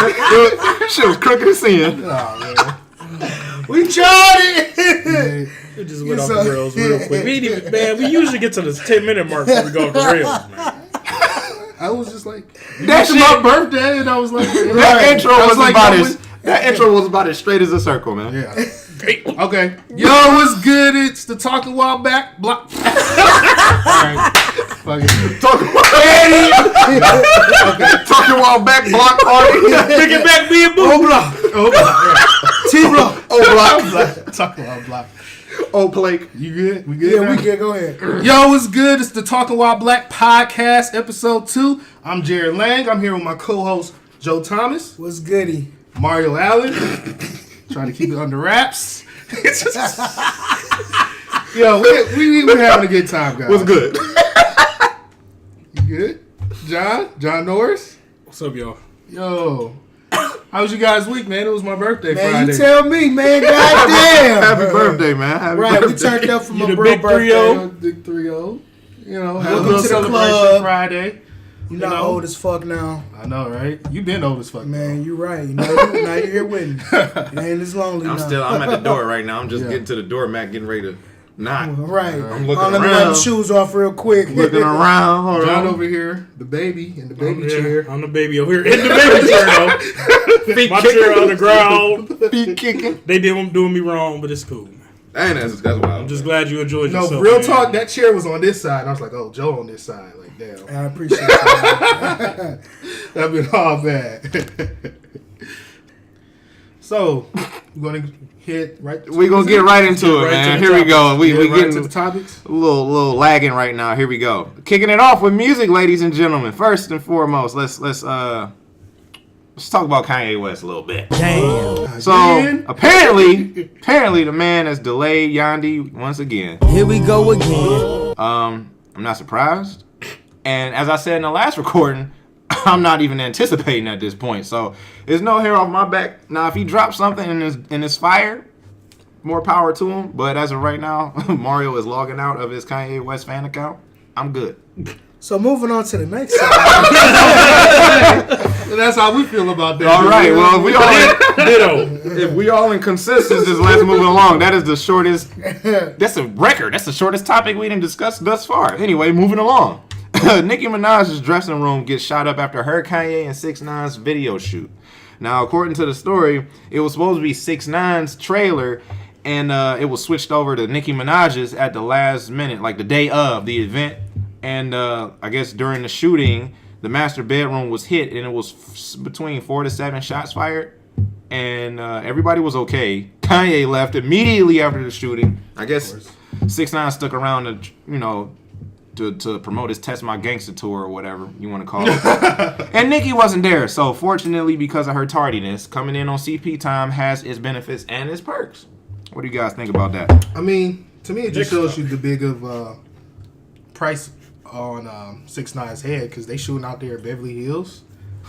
Shit was crooked as sin. Oh, man. We tried it. We just went off the rails real quick. We ain't even, man, we usually get to the 10-minute mark before we go off the rails, man. I was just like, That's my birthday, and I was like, that intro was about as straight as a circle, man. Yeah. Okay. Yo, what's good? It's the Talking While Back block. All right. Fuck it. Talking While Back block party. Bring it back, me and Boo. O block. T block. O block. Talking While Black. O Blake. You good? We good? Yeah, now? we good. Go ahead. Yo, what's good? It's the Talking While Black podcast, episode 2. I'm Jared Lang. I'm here with my co-host Joe Thomas. What's goody? Mario Allen. Trying to keep it under wraps. Yo, we're having a good time, guys. What's good? You good? John Norris? What's up, y'all? Yo. How was you guys' week, man? It was my birthday Man, Friday. you tell me, man. Goddamn. Happy birthday, man. Happy Right, birthday. we turned up for my the bro big birthday. 3-0. Big 3-0. You know, had a Welcome little to the celebration club. Friday. You not old as fuck now. I know, right? You been old as fuck, Man, you right. Now you're here with me. It ain't as lonely now. I'm at the door right now. I'm just getting to the door, Matt, getting ready to knock. Right. I'm looking Let me wipe around. the shoes off real quick. Looking around. Hold John on. over here, the baby in the baby chair. I'm the baby over here. In the baby chair, though. Feet My kicking. chair on the ground. Feet kicking. They doing me wrong, but it's cool. And that's wild. I'm just glad you enjoyed No, yourself. real man. talk, that chair was on this side. And I was like, oh, Joe on this side. Like, damn. I appreciate that. That'd been all bad. So, we're going to hit right to We're going to get right into it, man. Here we go. We right getting to the topics. a little lagging right now. Here we go. Kicking it off with music, ladies and gentlemen. First and foremost, let's talk about Kanye West a little bit. Damn. So apparently the man has delayed Yandi once again. Here we go again. I'm not surprised. And as I said in the last recording, I'm not even anticipating at this point. So there's no hair off my back. Now if he drops something and it's fire, more power to him. But as of right now, Mario is logging out of his Kanye West fan account. I'm good. So moving on to the next side. That's how we feel about that. All right. Well, Ditto. if we all in consensus, just let's move along. That is the shortest. That's a record. That's the shortest topic we didn't discuss thus far. Anyway, moving along. Nicki Minaj's dressing room gets shot up after her, Kanye, and 6ix9ine's video shoot. Now, according to the story, it was supposed to be 6ix9ine's trailer, and it was switched over to Nicki Minaj's at the last minute, like the day of the event. And I guess during the shooting, the master bedroom was hit, and it was between 4 to 7 shots fired. And everybody was okay. Kanye left immediately after the shooting. I guess 6ix9ine stuck around to promote his Test My Gangster tour or whatever you want to call it. And Nicki wasn't there. So fortunately, because of her tardiness, coming in on CP time has its benefits and its perks. What do you guys think about that? I mean, to me, it just shows you the big of price on 6ix9ine's head because they shooting out there at Beverly Hills.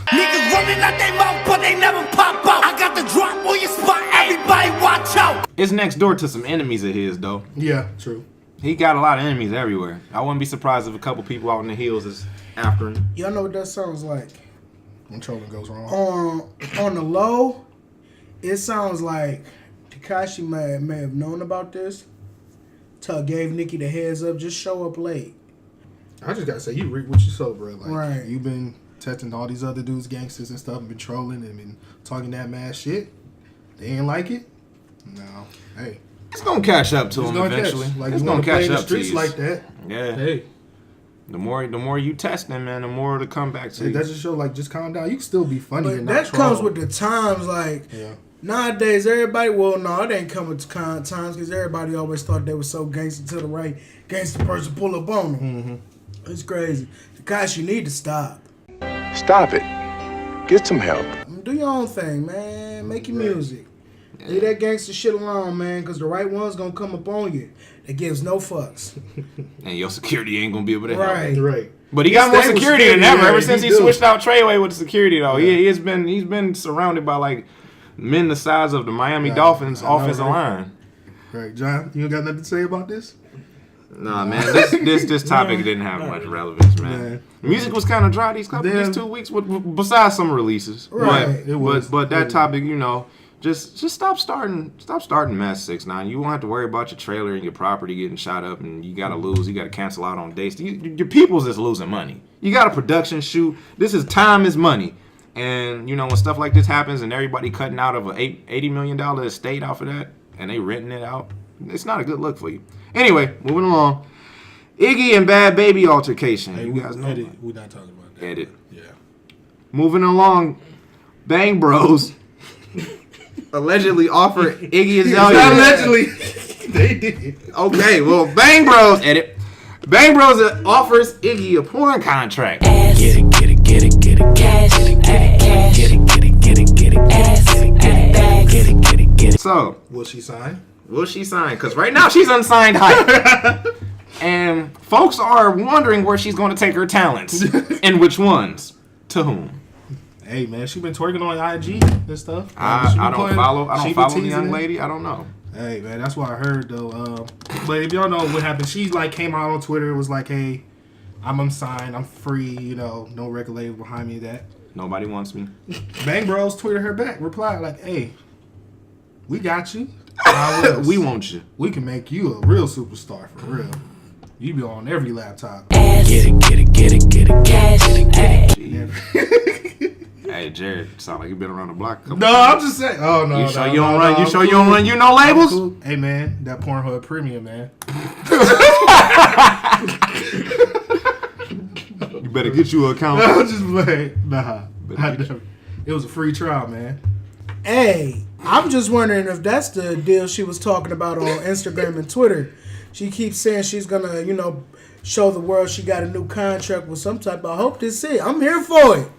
Niggas running out their mouth, but they never pop out. I got the drop on your spot, everybody watch out. It's next door to some enemies of his, though. Yeah, true. He got a lot of enemies everywhere. I wouldn't be surprised if a couple people out in the hills is after him. Y'all know what that sounds like? When trolling goes wrong. On the low, it sounds like Tekashi may have known about this. Gave Nicki the heads up, just show up late. I just gotta say, you reap what you sow, bro. Like, Right. You've been testing all these other dudes, gangsters and stuff, and been trolling and been talking that mad shit. They ain't like it. No, hey, It's gonna catch up to it's him gonna eventually. catch. Like, It's you gonna want to play catch in the up to streets you. like that. Yeah. Hey. The more you test them, man, the more to come back to Hey, you. that just show like just calm down. You can still be funny But and that not troll. comes with the times. Like Yeah. nowadays, everybody. Well, no, it ain't coming to times because everybody always thought they were so gangster to the right gangster person pull up on them. Mm-hmm. It's crazy. Tekashi, you need to stop. Stop it. Get some help. Do your own thing, man. Make your music. Leave that gangster shit alone, man, because the right one's gonna come up on you. That gives no fucks. And your security ain't gonna be able to help. Right. Right. But he got more stayed with security than ever. yeah, Ever since he do. switched out Treyway with the security, though, he's been surrounded by like men the size of the Miami Dolphins I know, offensive right? line. Right, John, you got nothing to say about this? Nah, man, this topic didn't have much relevance, man. Music was kind of dry these 2 weeks, besides some releases. Right. But that topic, just stop starting mess 6ix9ine. You won't have to worry about your trailer and your property getting shot up, and you gotta lose. You gotta cancel out on dates. Your people's just losing money. You got a production shoot. Time is money. And, when stuff like this happens and everybody cutting out of a $80 million estate off of that and they renting it out, it's not a good look for you. Anyway, moving along. Iggy and Bad Baby altercation. Hey, you guys know. We're not talking about that. Edit. Yeah. Moving along. BangBros allegedly offered Iggy Azalea. Allegedly. They did. Okay, well, BangBros, edit. BangBros offers Iggy a porn contract. Get it, cash, get it. So, Will she sign? Because right now she's unsigned hype. And folks are wondering where she's going to take her talents. And which ones. To whom? Hey, man, she been twerking on IG and stuff. I don't follow the young lady. I don't know. Hey, man, that's what I heard, though. But if y'all know what happened, she, came out on Twitter and was like, hey, I'm unsigned. I'm free, no record label behind me that. Nobody wants me. BangBros tweeted her back, replied like, hey, we got you. We want you. We can make you a real superstar, for real. You be on every laptop. Get it, cash, Hey, Jared, sound like you been around the block. No, I'm just saying. Oh, no. You sure you don't run? You sure you don't run? You know labels? Cool. Hey, man, that Pornhub Premium, man. You better get you an account. I'm just playing. Nah. It was a free trial, man. Hey, I'm just wondering if that's the deal she was talking about on Instagram and Twitter. She keeps saying she's gonna, show the world she got a new contract with some type. I hope this is. I'm here for it.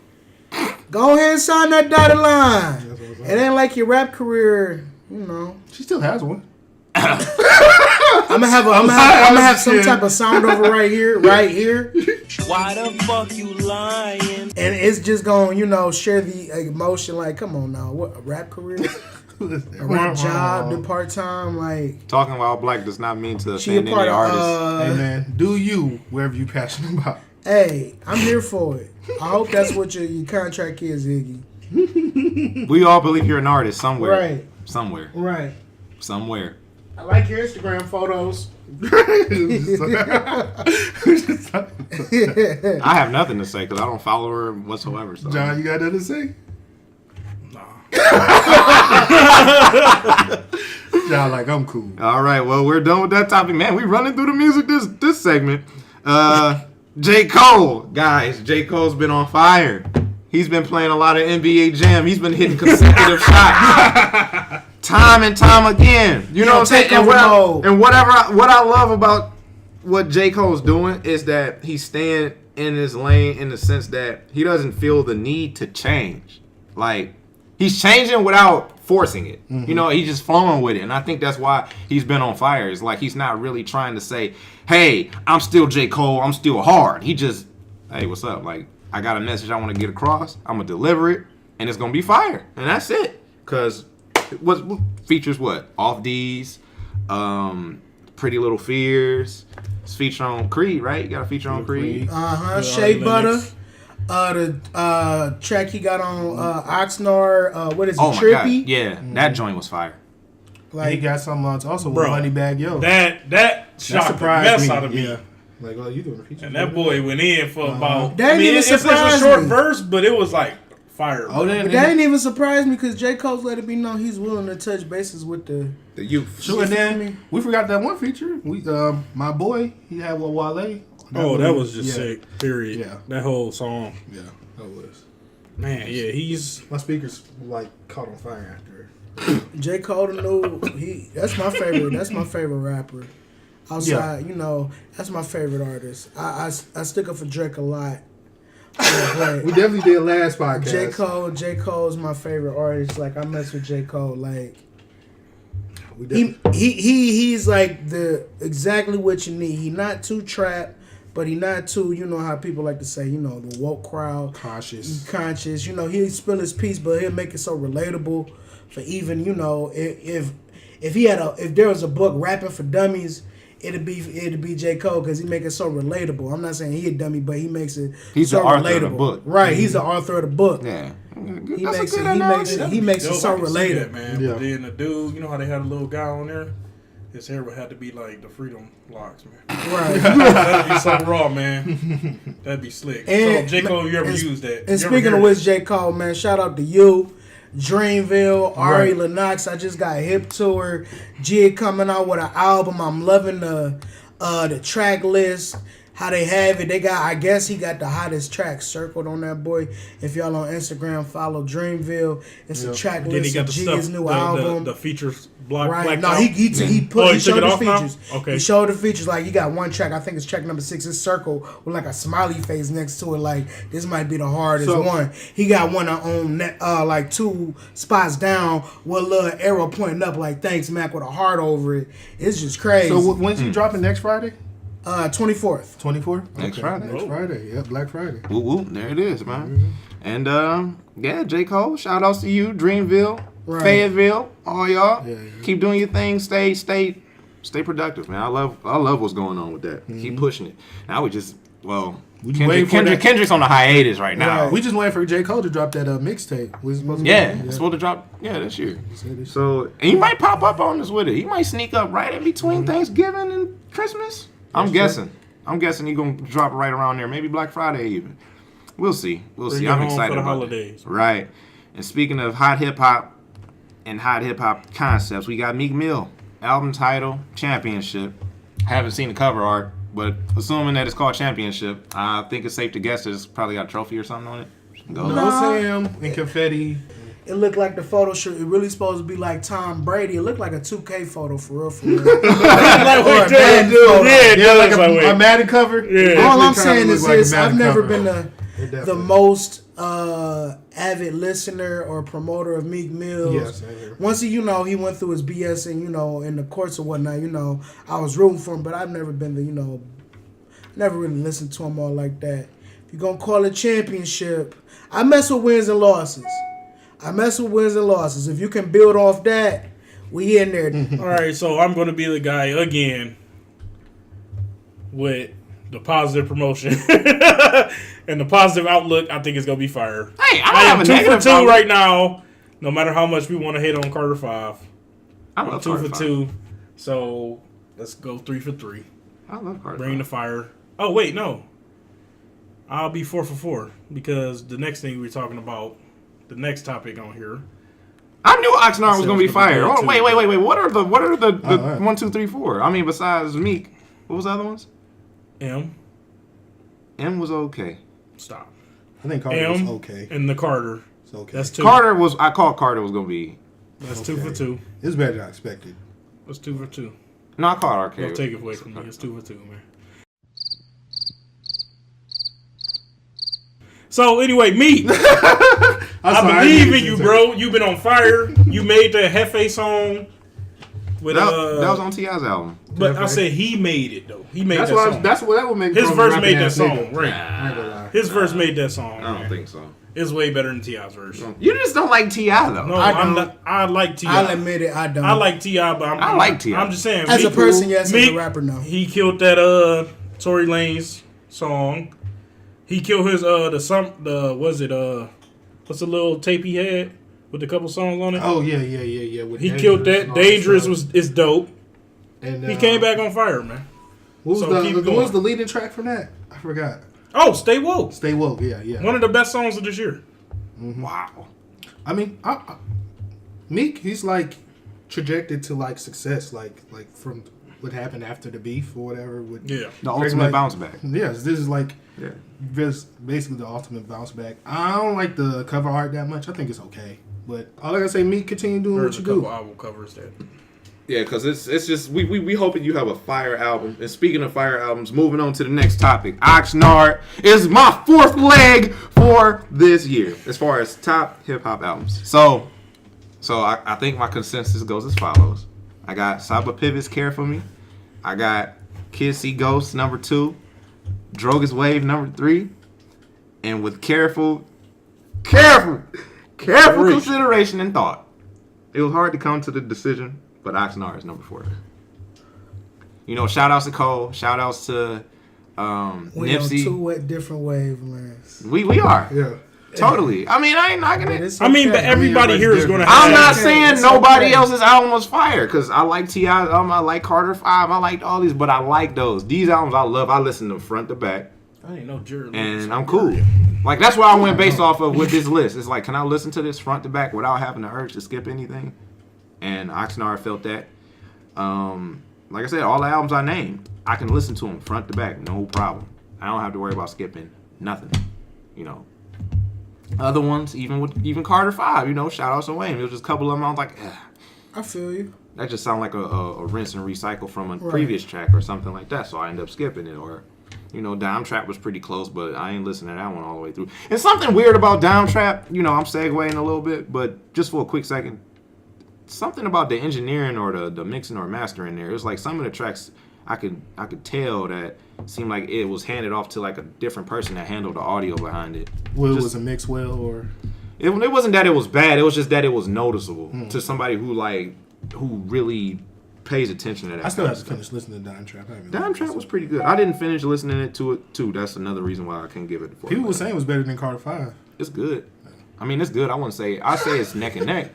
Go ahead and sign that dotted line. It ain't like your rap career, She still has one. I'm gonna have some type of sound over right here. Why the fuck you lying? And it's just gonna, share the emotion. Like, come on now, what a rap career, a rap job, the part time, like. Talking about black does not mean to She a offend any part of, artist. Hey, man, do you wherever you passionate about. Hey, I'm here for it. I hope that's what your contract is, Iggy. We all believe you're an artist somewhere. Right. Somewhere. Right. Somewhere. I like your Instagram photos. I have nothing to say because I don't follow her whatsoever. So. John, you got nothing to say? John, I'm cool. All right, well, we're done with that topic. Man, we running through the music this segment. J. Cole. Guys, J. Cole's been on fire. He's been playing a lot of NBA Jam. He's been hitting consecutive shots. Time and time again. You know what I'm saying? What I love about what J. Cole's doing is that he's staying in his lane in the sense that he doesn't feel the need to change. Like, he's changing without forcing it. Mm-hmm. He's just flowing with it. And I think that's why he's been on fire. It's like he's not really trying to say, hey, I'm still J. Cole. I'm still hard. He just, hey, what's up? Like, I got a message I want to get across. I'm going to deliver it. And it's going to be fire. And that's it. Because what features what? Off D's, Pretty Little Fears. It's featured on Creed, right? You got a feature on Creed. Shea Butter. The track he got on Oxnard, what is it, Trippy? God. Yeah, that joint was fire. Like, he got some also with Moneybag Yo. That shocked the mess out of me. Yeah. Like, oh, you doing a feature? And that boy went in for about. That didn't even surprise it's a short me. verse, but it was like fire. Oh, that didn't even surprise me because J. Cole's let it be known he's willing to touch bases with the youth. Sure, and then we forgot that one feature. We my boy, he had with Wale. That was just sick. Period. Yeah, that whole song. Yeah, that was. Man, yeah, my speakers caught on fire after. J. Cole, that's my favorite. That's my favorite rapper. Outside, that's my favorite artist. I stick up for Drake a lot. We definitely did last podcast. J. Cole's my favorite artist. Like, I mess with J. Cole. Like, he's like exactly what you need. He not too trap, but he not too, how people like to say, the woke crowd. Conscious. He'll spill his piece, but he'll make it so relatable for even, if there was a book, Rapping for Dummies, it'd be J. Cole because he make it so relatable. I'm not saying he a dummy, but he makes it He's so the author relatable. of the book. Right, he's the author of the book. Yeah. He makes it so related. That, man. Yeah. But then the dude, you know how they had a little guy on there? His hair would have to be like the Freedom locks, man. Right. That'd be so raw, man. That'd be slick. And- so, J. Cole, you ever use that? And speaking of which, J. Cole, man, shout out to you, Dreamville, Ari Lennox. I just got hip to her. Jig coming out with an album. I'm loving the track list. How they have it. They got, I guess he got the hottest track circled on that boy. If y'all on Instagram, follow Dreamville. It's a track then he list got of the Jig's stuff, new album. the features block. Right. No, out. he he showed took it the off now? features. Okay. He showed the features. Like, he got one track. I think it's track number 6. It's circle with like a smiley face next to it. Like, this might be the hardest one. He got one on like 2 spots down with a little arrow pointing up. Like, thanks, Mac, with a heart over it. It's just crazy. So when's he dropping next Friday? 24th. 24th? Next Friday. Next Friday. Yeah, Black Friday. Woo woo, there it is, man. And yeah, J. Cole, shout outs to you, Dreamville, Fayetteville, all y'all. Yeah. Keep doing your thing. Stay productive, man. I love what's going on with that. Keep pushing it. Now we just Kendrick's on the hiatus right now. We just waiting for J. Cole to drop that mixtape. It's supposed to drop this year. So and he might pop up on us with it. He might sneak up right in between Thanksgiving and Christmas. I'm guessing he's gonna drop it right around there. Maybe Black Friday even. We'll see. I'm excited for the about holidays. it. Right. And speaking of hot hip hop and hot hip hop concepts, we got Meek Mill album title Championship. I haven't seen the cover art, but assuming that it's called Championship, I think it's safe to guess that it's probably got a trophy or something on it. No Sam and confetti. It looked like the photo shoot. It really supposed to be like Tom Brady. It looked like a 2K photo for real. Like a Madden cover. Yeah. All I'm saying is this: I've never been the most avid listener or promoter of Meek Mill. Yes, once he went through his BS and in the courts or whatnot. I was rooting for him, but I've never been never really listened to him all like that. If you're gonna call it championship, I mess with wins and losses. If you can build off that, we in there. All right, so I'm going to be the guy again with the positive promotion and the positive outlook. I think it's going to be fire. Hey, I am 2 for 2 right now. No matter how much we want to hit on Carter 5, I'm 2 for 2. So let's go 3 for 3. I love Carter. Bring the fire. Oh wait, no. I'll be 4 for 4 because the next thing we're talking about. The next topic on here. I knew Oxnard was gonna be fire. Oh, too. wait. What are the 1, 2, 3, 4? I mean, besides Meek, what was the other ones? M was okay. Stop. I think Carter was okay. And the Carter. It's okay. That's 2. I called Carter was gonna be. That's 2 for 2. It's better than I expected. That's 2 for 2. No, I called Arcade. Don't take it away from me. It's 2 for 2, man. So anyway, Meek, I believe in you, bro. You've been on fire. You made the Hefe song with that was on T.I.'s album. But I said he made it though. He made that song. That would make his verse made that song. Nigga. Right. His verse made that song. I don't think so. It's way better than T.I.'s verse. You just don't like T.I. though. No, I like T.I. I'll admit it. I don't. I like T.I., but I like T.I. I'm just saying. As Meek, a person, yes. As Meek, a rapper, no. He killed that Tory Lanez song. He killed his what's the little tape he had with a couple songs on it? Oh yeah. With He killed that. Dangerous is dope. And he came back on fire, man. What was So keep going. what was the leading track from that? I forgot. Oh, Stay Woke. Stay Woke, yeah. One of the best songs of this year. Mm-hmm. Wow. I mean, Meek, he's like trajected to like success, like from what happened after the beef or whatever. Yeah. The ultimate bounce back. Yes, this is like basically the ultimate bounce back. I don't like the cover art that much. I think it's okay, but all I gotta say, Meek, continue doing what you do. Album covers that. Yeah, because it's just we hoping you have a fire album. And speaking of fire albums, moving on to the next topic. Oxnard is my 4th leg for this year as far as top hip hop albums. So I think my consensus goes as follows. I got Saba Pivots Care For Me. I got Kids See Ghosts number 2. Drogas Wave number 3. And with careful consideration and thought, it was hard to come to the decision. But Oxnard is number 4. You know, shout outs to Cole. Shout outs to We Nipsey. on two different wavelengths. We are. Yeah. Totally. I mean, I ain't knocking it. It's I mean, okay. but everybody here is going to I'm have. not okay. saying It's nobody okay. else's album was fire, because I like T.I.'s album, I like Carter 5, I like all these, but I like those. These albums I love. I listen to front to back, I didn't know Jared. and I'm cool. Like, that's why I went based off of with this list. It's like, can I listen to this front to back without having the urge to skip anything? And Oxnard felt that. Like I said, all the albums I named, I can listen to them front to back, no problem. I don't have to worry about skipping nothing, you know. Other ones, even Carter 5, you know, shout outs to Wayne. There was just a couple of them I was like, I feel you. that just sound like a rinse and recycle from a previous track or something like that, so I end up skipping it. Or, you know, Dime Trap was pretty close, but I ain't listening to that one all the way through. And something weird about Dime Trap, you know, I'm segueing a little bit, but just for a quick second, something about the engineering or the mixing or mastering there. It was like some of the tracks I could tell that seemed like it was handed off to like a different person that handled the audio behind it. Will Just- was a mix well or It wasn't that it was bad. It was just that it was noticeable to somebody who really pays attention to that. I still kind have of to finish listening to Dime Trap. I haven't Dime listened Trap to was it. pretty good. I didn't finish listening to it too. That's another reason why I couldn't give it. People were saying it was better than Carter 5. It's good. I mean, it's good. I say it's neck and neck.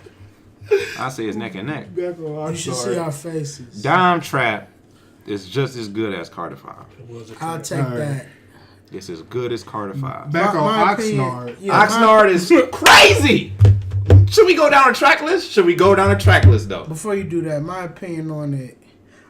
I say it's neck and neck. You should see our faces. Dime Trap is just as good as Carter 5. I'll take Alright. that. It's as good as Carter 5. Back on My opinion- Oxnard. yeah, Oxnard is crazy. Should we go down a track list? Should we go down a track list though? Before you do that, my opinion on it,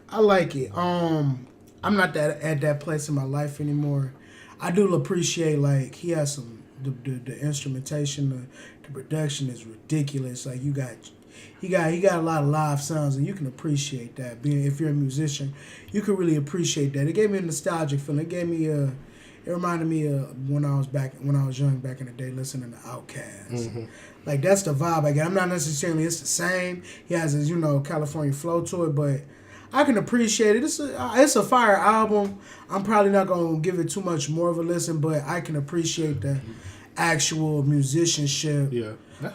I like it. I'm not that at that place in my life anymore. I do appreciate like he has some the instrumentation, the production is ridiculous. Like he got a lot of live sounds, and you can appreciate that. If you're a musician, you can really appreciate that. It gave me a nostalgic feeling. It reminded me of when I was young back in the day, listening to Outkast. Mm-hmm. Like that's the vibe I get. I'm not necessarily it's the same. He has his California flow to it, but I can appreciate it. It's a fire album. I'm probably not gonna give it too much more of a listen, but I can appreciate the actual musicianship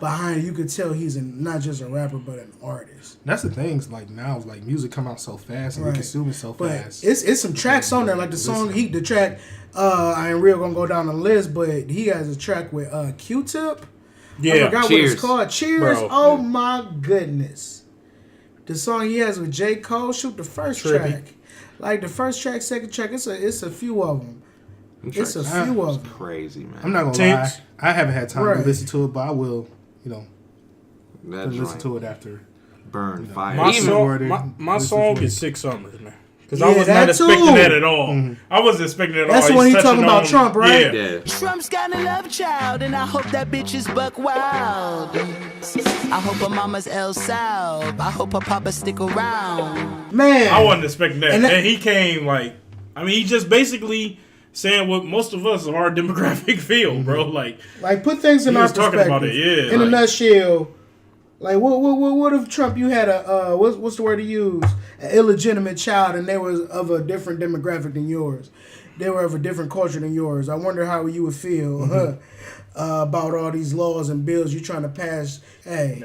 behind it. You could tell he's not just a rapper but an artist. That's the thing. Like now, like music come out so fast and we consume it so But fast. it's some tracks on there, like the song the track. I ain't real gonna go down the list, but he has a track with Q-Tip. Yeah, I forgot Cheers. what it's called. Cheers. Bro. Oh my goodness. The song he has with J. Cole, shoot the first Trippy. track. Like the first track, second track, it's a few of them. It's a few of them. Crazy, man. I'm not gonna Tinks. lie. I haven't had time Right. to listen to it, but I will, That listen joint to it after. burn fire. My Even song, my Listen song to it. is 6 Summers, man. Because I Yeah, was that not expecting too. that at all. I wasn't expecting it at That's all. when He's he talking touching about on- Trump, right? Yeah. yeah. Trump's got a love child, and I hope that bitch is buck wild. I hope her mama's El Sal. I hope her papa stick around. Man. I wasn't expecting that. And And, that- he came he just basically saying what most of us of our demographic feel, bro. Like Like put things in He our was talking perspective. about it, yeah, In a like- nutshell, like what if Trump you had a what's the word to use? An illegitimate child and they was of a different demographic than yours. They were of a different culture than yours. I wonder how you would feel about all these laws and bills you trying to pass. Hey,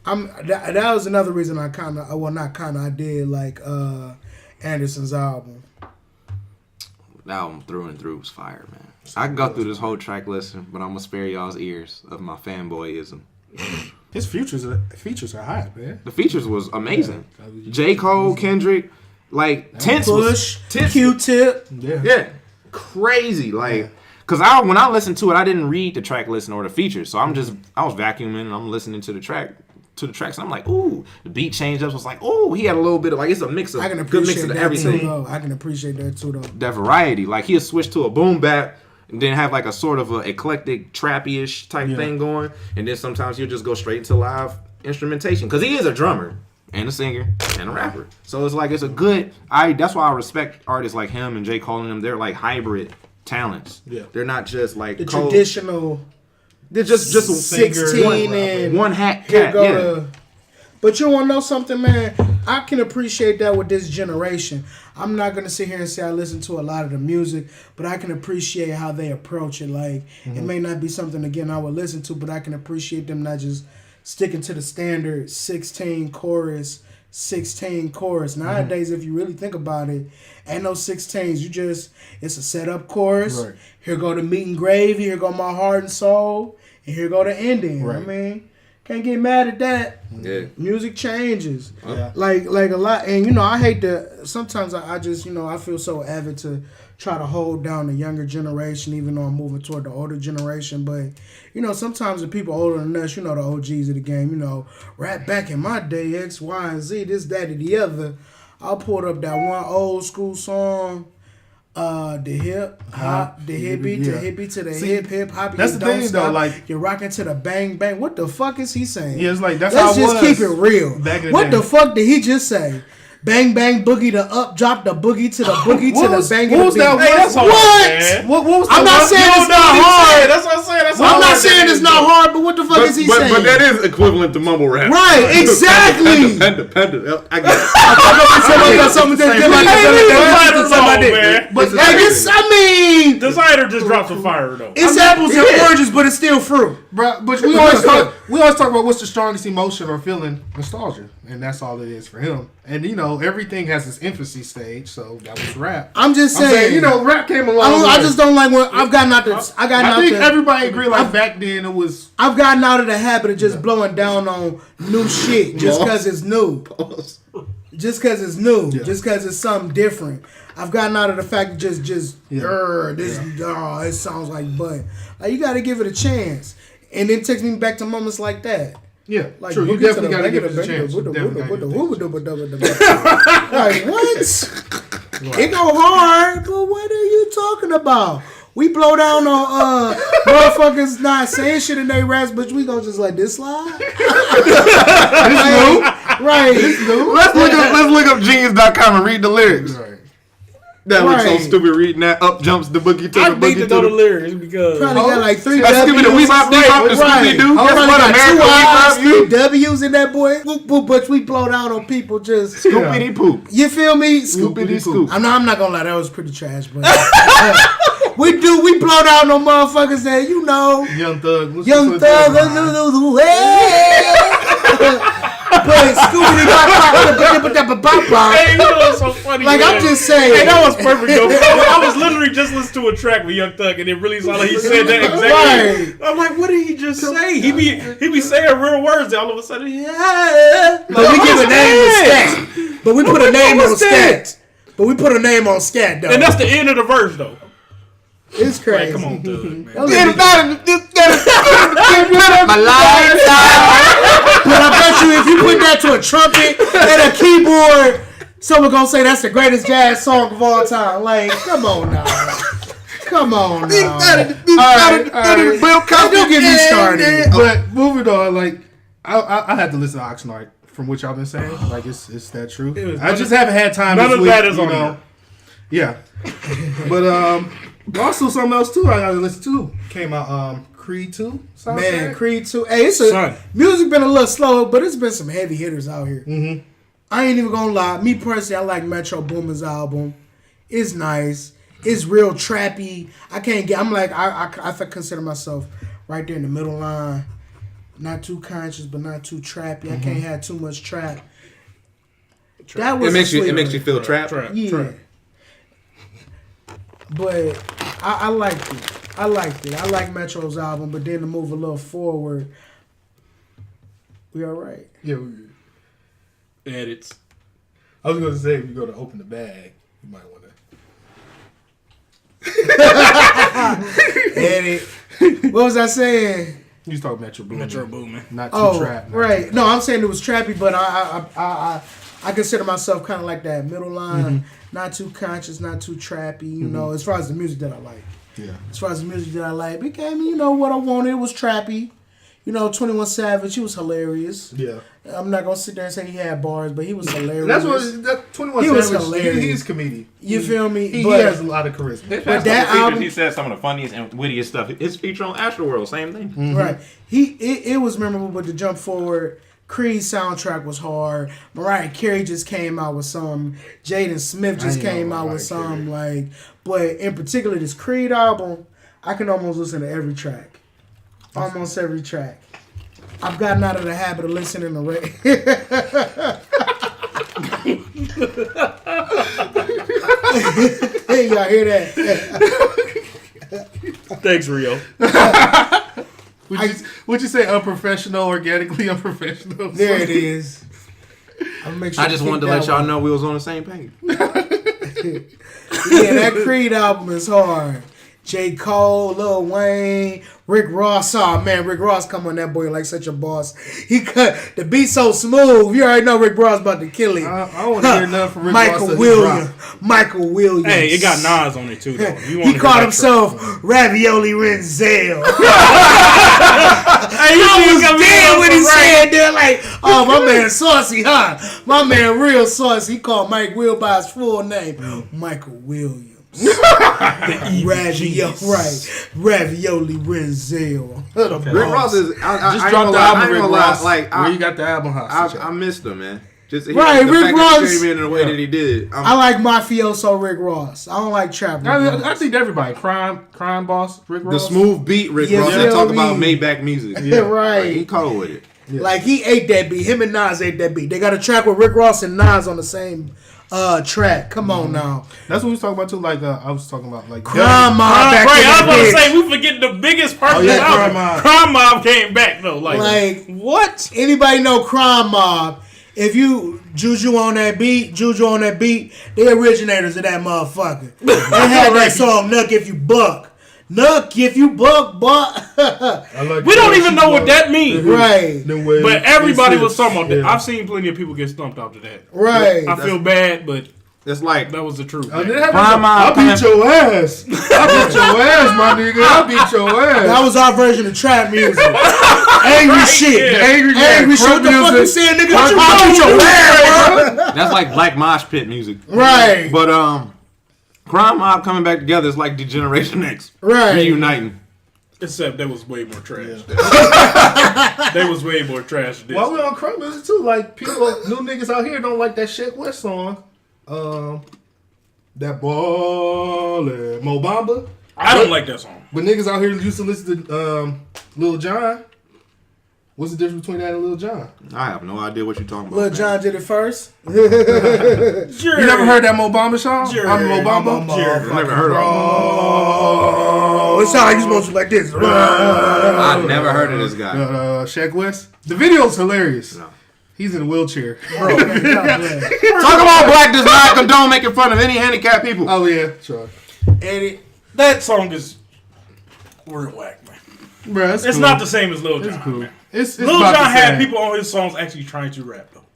yeah. that was another reason I I did like Anderson's album. The album through and through was fire, man. I can go through this whole track list, but I'm gonna spare y'all's ears of my fanboyism. His features are hot, man. The features was amazing. J. Cole, Kendrick, like Tense Push, Tense, Q-Tip. yeah, crazy. Like, cause when I listened to it, I didn't read the track listing or the features, so I was vacuuming and I'm listening to the tracks. And I'm like, ooh, the beat change ups was like, ooh, he had a little bit of it's a mix of I can good mix appreciate of that everything. too, though. I can appreciate that too, though. That variety, like he'll switch to a boom bap and then have like a sort of a eclectic trappy-ish type thing going, and then sometimes he'll just go straight to live instrumentation because he is a drummer and a singer and a rapper. So it's like it's a good. That's why I respect artists like him and J. Cole and them. They're like hybrid talents. Yeah. They're not just like The Cole. traditional They're just 16 and one hat here cat. go Yeah. to. But you want to know something, man? I can appreciate that with this generation. I'm not gonna sit here and say I listen to a lot of the music, but I can appreciate how they approach it. Like it may not be something again I would listen to, but I can appreciate them not just sticking to the standard 16 chorus 16 chorus. Nowadays, if you really think about it, ain't no 16s. It's a setup chorus. Right. Here go the meat and gravy. Here go my heart and soul. And here go the ending. Right. I mean, can't get mad at that. Yeah. Music changes. Yeah. Like a lot. And, I hate to, sometimes I just, I feel so avid to try to hold down the younger generation, even though I'm moving toward the older generation. But, sometimes the people older than us, the OGs of the game, rap back in my day, X, Y, and Z, this, that, and the other. I'll pull up that one old school song, the hip hop, the hippie to hippie to the hip hoppy. That's the thing though, like you're rocking to the bang bang. What the fuck is he saying? Yeah, it's like that's Let's how it was. just keep it real. Back in the What day. the fuck did he just say? Bang bang boogie to up, drop the boogie to the boogie to the bang. What was that? Hey, that's hard, man. What was I'm not saying it's not hard. That's what I'm saying. That's I'm not saying it's not hard, but what the fuck is he saying? But that is equivalent to mumble rap. Right, exactly. Independent. I get it. Somebody got something to But Designer just dropped some fire though. It's apples and oranges, but it's still fruit. But we always talk about what's the strongest emotion or feeling, nostalgia, and that's all it is for him. And everything has its infancy stage, so that was rap. I'm just saying, rap came along. I just don't like when I've gotten out the. I think everybody agree. Like back then, it was. I've gotten out of the habit of just blowing down on new shit just because it's new. Just because it's new. Yeah. Just because it's something different. I've gotten out of the fact that it sounds like butt. Like you got to give it a chance, and it takes me back to moments like that. Yeah, Like true. You definitely got to give it a chance. Like what? It go hard, but what are you talking about? We blow down on motherfuckers not saying shit in their raps, but we gonna just let this slide. Right. Let's look up genius.com and read the lyrics. Right. That looks so stupid reading that. Up jumps the boogie to I the need boogie to know the lyrics because Probably got like 3 That's W's. Scooby the Weebop Bebop, the Scooby Doo. Guess what? America Two I's, 3 W's in that boy. But we blow down on people just. Scoopity poop. You feel me? Scoopity scoop. I'm not gonna lie, that was pretty trash, but we blow down on motherfuckers that Young Thug. Young Thug. But Scooby Bop. hey, it's so funny. Like man. I'm just saying. Hey, that was perfect though. I was literally just listening to a track with Young Thug, and it really sounded like he said that exactly. Right. I'm like, what did he just say? He be saying real words. All of a sudden, But we give a name to scat. But we put a name on scat. But we put a name on scat though. and that's the end of the verse though. It's crazy. Like, come on, Thug, man. My But I bet you if you put that to a trumpet and a keyboard, someone gonna say that's the greatest jazz song of all time. Like, come on now. Come on now. Don't get me started. But moving on, like I had to listen to Oxnard from what y'all been saying. Like it's that true. I just haven't had time. None this of week, that is on there. Yeah, but also something else too. I gotta listen to came out. Creed 2 soundtrack. Man, Creed 2. Hey, music been a little slow, but it's been some heavy hitters out here. Mm-hmm. I ain't even gonna lie. Me personally, I like Metro Boomin's album. It's nice. It's real trappy. I consider myself right there in the middle line. Not too conscious, but not too trappy. I can't have too much trap. That was It makes you feel trapped. Yeah. Trap. But I liked it. I like Metro's album, but then to move a little forward, we all right. Yeah. Edits. I was gonna say if you go to open the bag, you might want to Edit. What was I saying? You was talking Metro Boomin. Metro Boomin. Not too trap. Right. No, I'm saying it was trappy, but I consider myself kind of like that middle line, not too conscious, not too trappy. You know, as far as the music that I like. Yeah. As far as the music that I like, became what I wanted. It was trappy. 21 Savage, he was hilarious. Yeah. I'm not gonna sit there and say he had bars, but he was hilarious. That's what 21 He Savage. was hilarious. He's comedian. You feel me? He But- has a lot of charisma. But that album- he said some of the funniest and wittiest stuff. His feature on Astroworld, same thing. Right. It was memorable, but to jump forward, Creed's soundtrack was hard. Mariah Carey just came out with some. Jaden Smith just came out with some. But in particular, this Creed album, I can almost listen to every track. Almost every track. I've gotten out of the habit of listening to Hey, y'all hear that? Thanks, Rio. Would you say unprofessional, organically unprofessional? There it is. Make sure I just wanted to let y'all know we was on the same page. Yeah, that Creed album is hard. J. Cole, Lil Wayne, Rick Ross. Oh man, Rick Ross come on that boy like such a boss. He cut the beat so smooth. You already know Rick Ross about to kill him. I don't want to hear nothing from Rick Ross. Michael Williams. Hey, it got Nas on it too, though. He called himself Ravioli Renzel. Hey, I was dead when he said that, like, oh, my man saucy, huh? My man real saucy. He called Mike Will by his full name. Michael Williams. Ravioli Renzel. Rick Ross is. Just dropped the album, Rick Ross. Like, where you got the album hostage? I missed him, man. Just Rick Ross. In the way that he did. I like mafioso Rick Ross. I don't like trap. I think everybody. Crime boss Rick Ross. The smooth beat Rick Ross that talk about Maybach music. Yeah, right. Like, he cold with it. Yeah. Like he ate that beat. Him and Nas ate that beat. They got a track with Rick Ross and Nas on the same track. Come on now. That's what we was talking about too. Like I was talking about like Crime Mob. Right, I was about to say we forget the biggest part of the album. Crime Mob came back though. Like what? Anybody know Crime Mob? If you Juju on that beat, they originators of that motherfucker. They had that song "Nuck If You Buck." Nuck if you buck. We don't even know what that means. Right. But everybody was talking about that. I've seen plenty of people get stumped after that. Right. I feel bad, but it's like that was the truth. I beat your ass. I beat your ass, my nigga. I beat your ass. That was our version of trap music. Angry shit. Yeah. Angry shit. What the fuck you saying, nigga? I beat your ass, bro. That's like Black Mosh Pit music. Right. But Crime Mob coming back together is like Degeneration X. Right. Reuniting. Except they was way more trash. Yeah. They was way more trash than this. While we on crime music too, like people, new niggas out here don't like that Shaq West song. That Ballin' Mo Bamba. I don't like that song. But niggas out here used to listen to Lil Jon. What's the difference between that and Lil Jon? I have no idea what you're talking about. Lil Jon did it first. You never heard that Mo Bamba song? I'm Mo Bamba. I never heard of it. Oh, it sounds like you're supposed to like this. I never heard of this guy. Shaq West. The video's hilarious. No. He's in a wheelchair. Bro, talk about Black does not condone making fun of any handicapped people. Oh yeah, sure. And that song is real whack, man. Bro, it's cool. Not the same as Lil Jon. It's cool. Man. It's Lil Jon had people on his songs actually trying to rap though.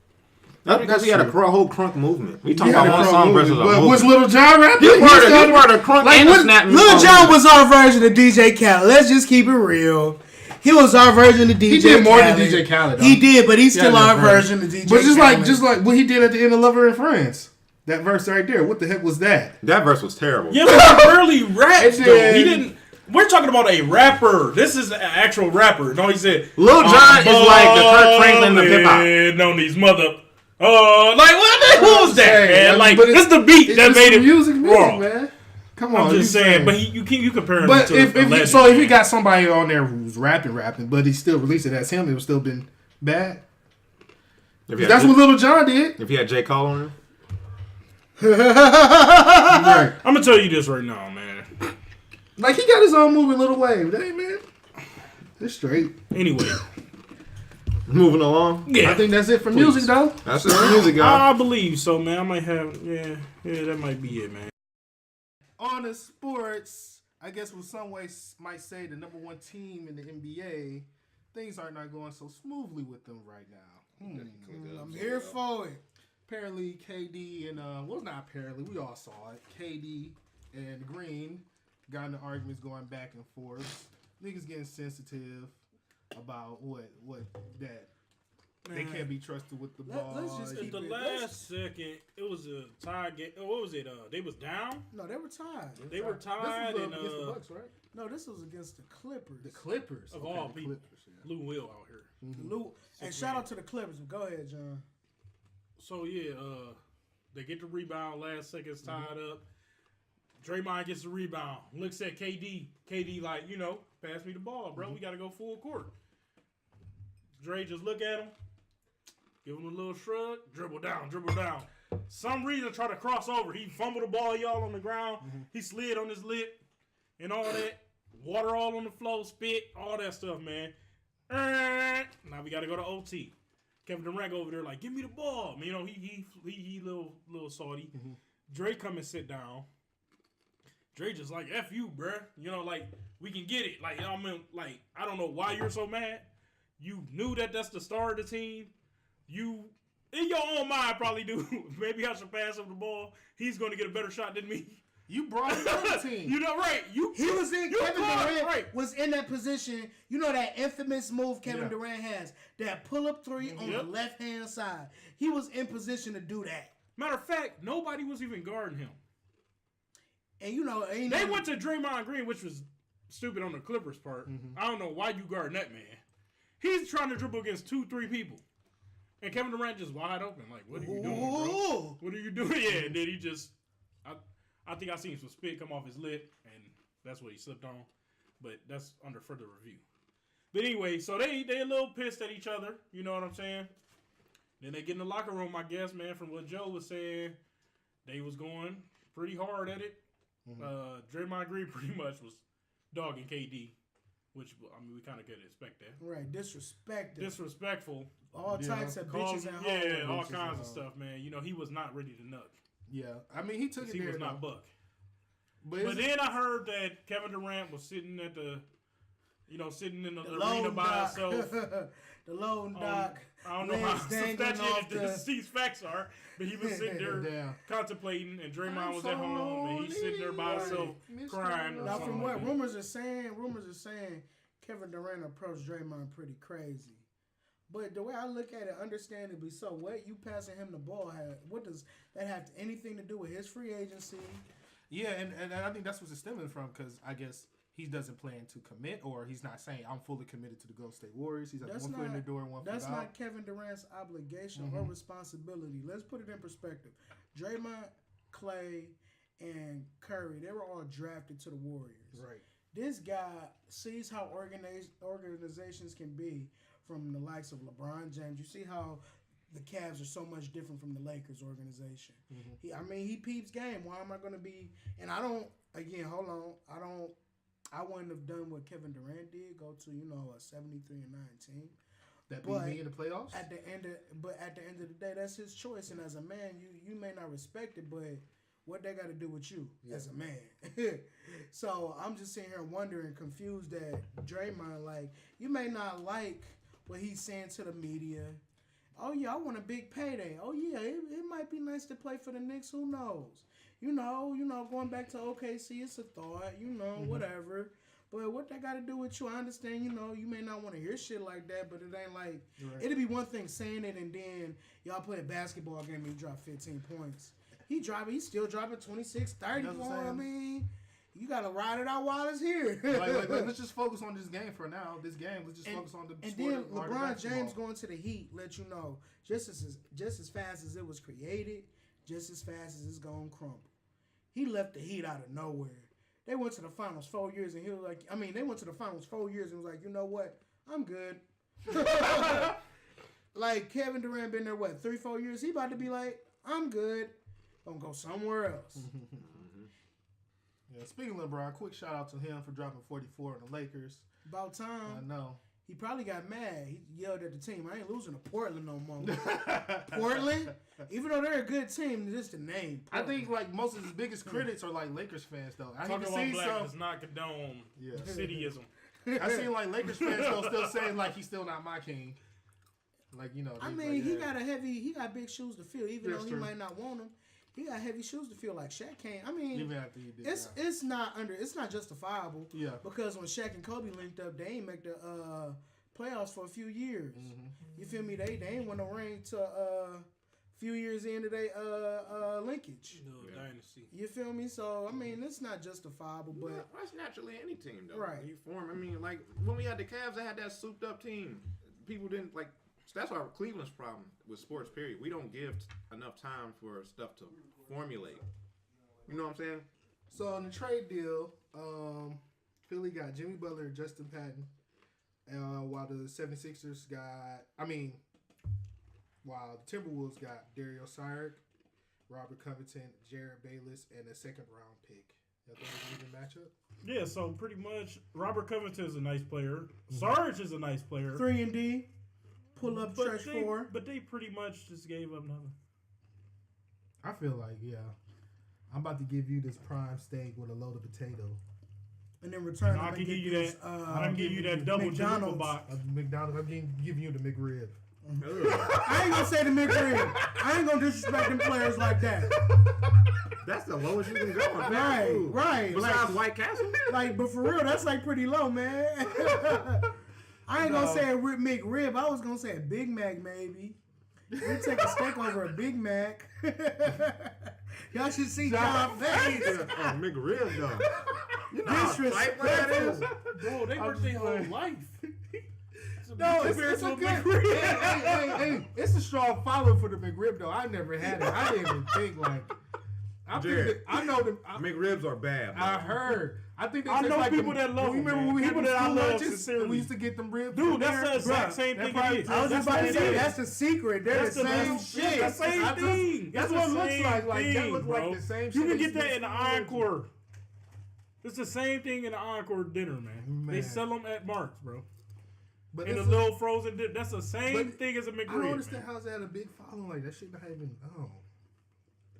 That's because he had a whole crunk movement. We talking about one song versus a movement. Was Lil Jon rapping? He part of the crunk and the snap. Lil Jon was our version of DJ Khaled. Let's just keep it real. He was our version of DJ Khaled. He did more than DJ Khaled. Though. He did, but he's still our version of DJ Khaled. But just like what he did at the end of Lover and Friends. That verse right there. What the heck was that? That verse was terrible. Yeah, but he barely rapped though. He didn't. We're talking about a rapper. This is an actual rapper. No, he said Lil Jon is like the Kirk Franklin of hip hop. On these mother. Like what was that, man? Like it's the beat that made it music, wrong, man. Come on, I'm just saying. But you compare him but to if he got somebody on there who's rapping, but he still released it as him, it would still been bad. That's what Lil Jon did. If he had J. Cole on him. Right. I'm gonna tell you this right now, man. Like he got his own movie, Little Wave. Hey, man, it's straight. Anyway, moving along. Yeah, I think that's it for music, though. That's it for music, guys. I believe so, man. I might have, yeah, that might be it, man. On the sports, I guess with some ways might say the number one team in the NBA, things are not going so smoothly with them right now. I'm here for it. Apparently, KD and well, not apparently, we all saw it. KD and Green got into arguments going back and forth. Niggas getting sensitive about what that they can't be trusted with the ball. Let's just At the last second, it was a tie game. What was it? They was down. No, they were tied. They were tied, this was and against the Bucks, right? No, this was against the Clippers. The Clippers of all people. Clippers, yeah. Lou Will out here. Mm-hmm. And shout out to the Clippers. Go ahead, John. So yeah, they get the rebound. Last seconds tied up. Draymond gets the rebound. Looks at KD. KD like, pass me the ball, bro. We got to go full court. Dre just look at him. Give him a little shrug. Dribble down. some reason try to cross over. He fumbled the ball, y'all on the ground. He slid on his lip and all that. Water all on the floor, spit, all that stuff, man. Now we got to go to OT. Kevin Durant over there like, give me the ball. You know, he little salty. Dre come and sit down. Dre just like, F you, bruh. You know, like, we can get it. Like, I mean, like, I don't know why you're so mad. You knew that that's the star of the team. You, in your own mind, probably do. Maybe I should pass him the ball. He's going to get a better shot than me. You brought him on the team. You know, right. Kevin Durant was in that position. You know that infamous move Kevin Durant has, that pull-up three on the left-hand side. He was in position to do that. Matter of fact, nobody was even guarding him. And you know, they went to Draymond Green, which was stupid on the Clippers part. I don't know why you guarding that man. He's trying to dribble against 2-3 people. And Kevin Durant just wide open. Like, what are you doing, bro? What are you doing? Yeah, and then he just... I think I seen some spit come off his lip, and that's what he slipped on. But that's under further review. But anyway, so they a little pissed at each other. You know what I'm saying? Then they get in the locker room, I guess, man, from what Joe was saying. They was going pretty hard at it. Draymond Green pretty much was dogging KD, which, I mean, we kind of could expect that. Right, disrespectful. All types of bitches and hoes. Yeah, all kinds of stuff, man. You know, he was not ready to nut. Yeah, I mean, he took it there. He was not buck. But then I heard that Kevin Durant was sitting at sitting in the arena by himself. The loan dock. I don't know how substantiated these facts are, but he was sitting there contemplating, and Draymond was at home, and he's sitting there by himself crying. Now, from what rumors are saying, Kevin Durant approached Draymond pretty crazy. But the way I look at it, understandably so, what you passing him the ball, what does that have anything to do with his free agency? Yeah, and I think that's what's stemming from, because I guess he doesn't plan to commit, or he's not saying, I'm fully committed to the Golden State Warriors. He's like one foot in the door and one foot out. That's not Kevin Durant's obligation or responsibility. Let's put it in perspective. Draymond, Clay, and Curry, they were all drafted to the Warriors. Right. This guy sees how organizations can be from the likes of LeBron James. You see how the Cavs are so much different from the Lakers organization. He peeps game. Why am I going to be... And I don't... Again, hold on. I wouldn't have done what Kevin Durant did, go to, a 73-9 team. That beat me in the playoffs? At the end of the day, that's his choice. And as a man, you may not respect it, but what they got to do with you as a man? So I'm just sitting here wondering, confused that Draymond, like, you may not like what he's saying to the media. Oh, yeah, I want a big payday. Oh, yeah, it might be nice to play for the Knicks. Who knows? You know, going back to OKC, it's a thought, whatever. But what that got to do with you? I understand, you may not want to hear shit like that, but it ain't like, it'd be one thing saying it and then y'all play a basketball game and you drop 15 points. He's still dropping 26, 30 points. I mean, you got to ride it out while it's here. Let's just focus on this game for now. Let's just focus on the and sport. And then LeBron James going to the Heat let you know, just as fast as it was created, just as fast as it's going to crumble. He left the Heat out of nowhere. They went to the finals 4 years, and he was like, they went to the finals 4 years and was like, you know what? I'm good. Like, Kevin Durant been there, 3-4 years? He about to be like, I'm good. Gonna go somewhere else. Yeah, speaking of LeBron, quick shout out to him for dropping 44 on the Lakers. About time. I know. He probably got mad. He yelled at the team, I ain't losing to Portland no more. Portland? Even though they're a good team, just the name. Portland. I think like most of his biggest critics are like Lakers fans though. I Talking about black does not condone cityism. I seen like Lakers fans though still saying like he's still not my king. Like, he got big shoes to fill, even though he might not want them. He got heavy shoes to feel like Shaq can't. Even after he did, it's not justifiable. Yeah. Because when Shaq and Kobe linked up, they ain't make the playoffs for a few years. You feel me? They ain't won a ring to a few years into their linkage. No dynasty. You feel me? So it's not justifiable, but that's naturally any team though. Right. You form. Like when we had the Cavs, they had that souped up team. People didn't like. That's our Cleveland's problem with sports, period. We don't give enough time for stuff to formulate. You know what I'm saying? So, in the trade deal, Philly got Jimmy Butler and Justin Patton, while the 76ers got... while the Timberwolves got Dario Saric Robert Covington, Jared Bayless, and a second round pick. Y'all think it's an even matchup? Yeah, so pretty much Robert Covington is a nice player. Sarge is a nice player. 3-and-D. Pull up stretch 4. But they pretty much just gave up nothing. I feel like, I'm about to give you this prime steak with a load of potato. And in return, I can give you that. I can give you that double McDonald's box. McDonald's. I'm giving you the McRib. I ain't gonna say the McRib. I ain't gonna disrespect them players like that. That's the lowest you can go on fast food. Right. Besides White Castle? But for real, that's like pretty low, man. I ain't gonna say a McRib. I was gonna say a Big Mac, maybe. We take a steak over a Big Mac. Y'all should see John face. McRib, though. You know how tight that is? Bro, they work their whole life. No, it's a good. Hey, it's a strong follow for the McRib though. I never had it. I didn't even think like. I know them. McRibs are bad. I heard. I think they I know like people that love them. Remember when we had people them that I school love lunches? sincerely. We used to get them ribs. Dude, that's the exact same thing it is. I was just about to say, that's the secret. They're the same shit. That's the same thing. That's what it looks like. Like that looks like the same shit. You can get that in the Encore. It's the same thing in the Encore dinner, man. They sell them at Mark's, bro. But in a little frozen dinner. That's the same thing as a McRib. I don't understand how that had a big following like that. Shit not even.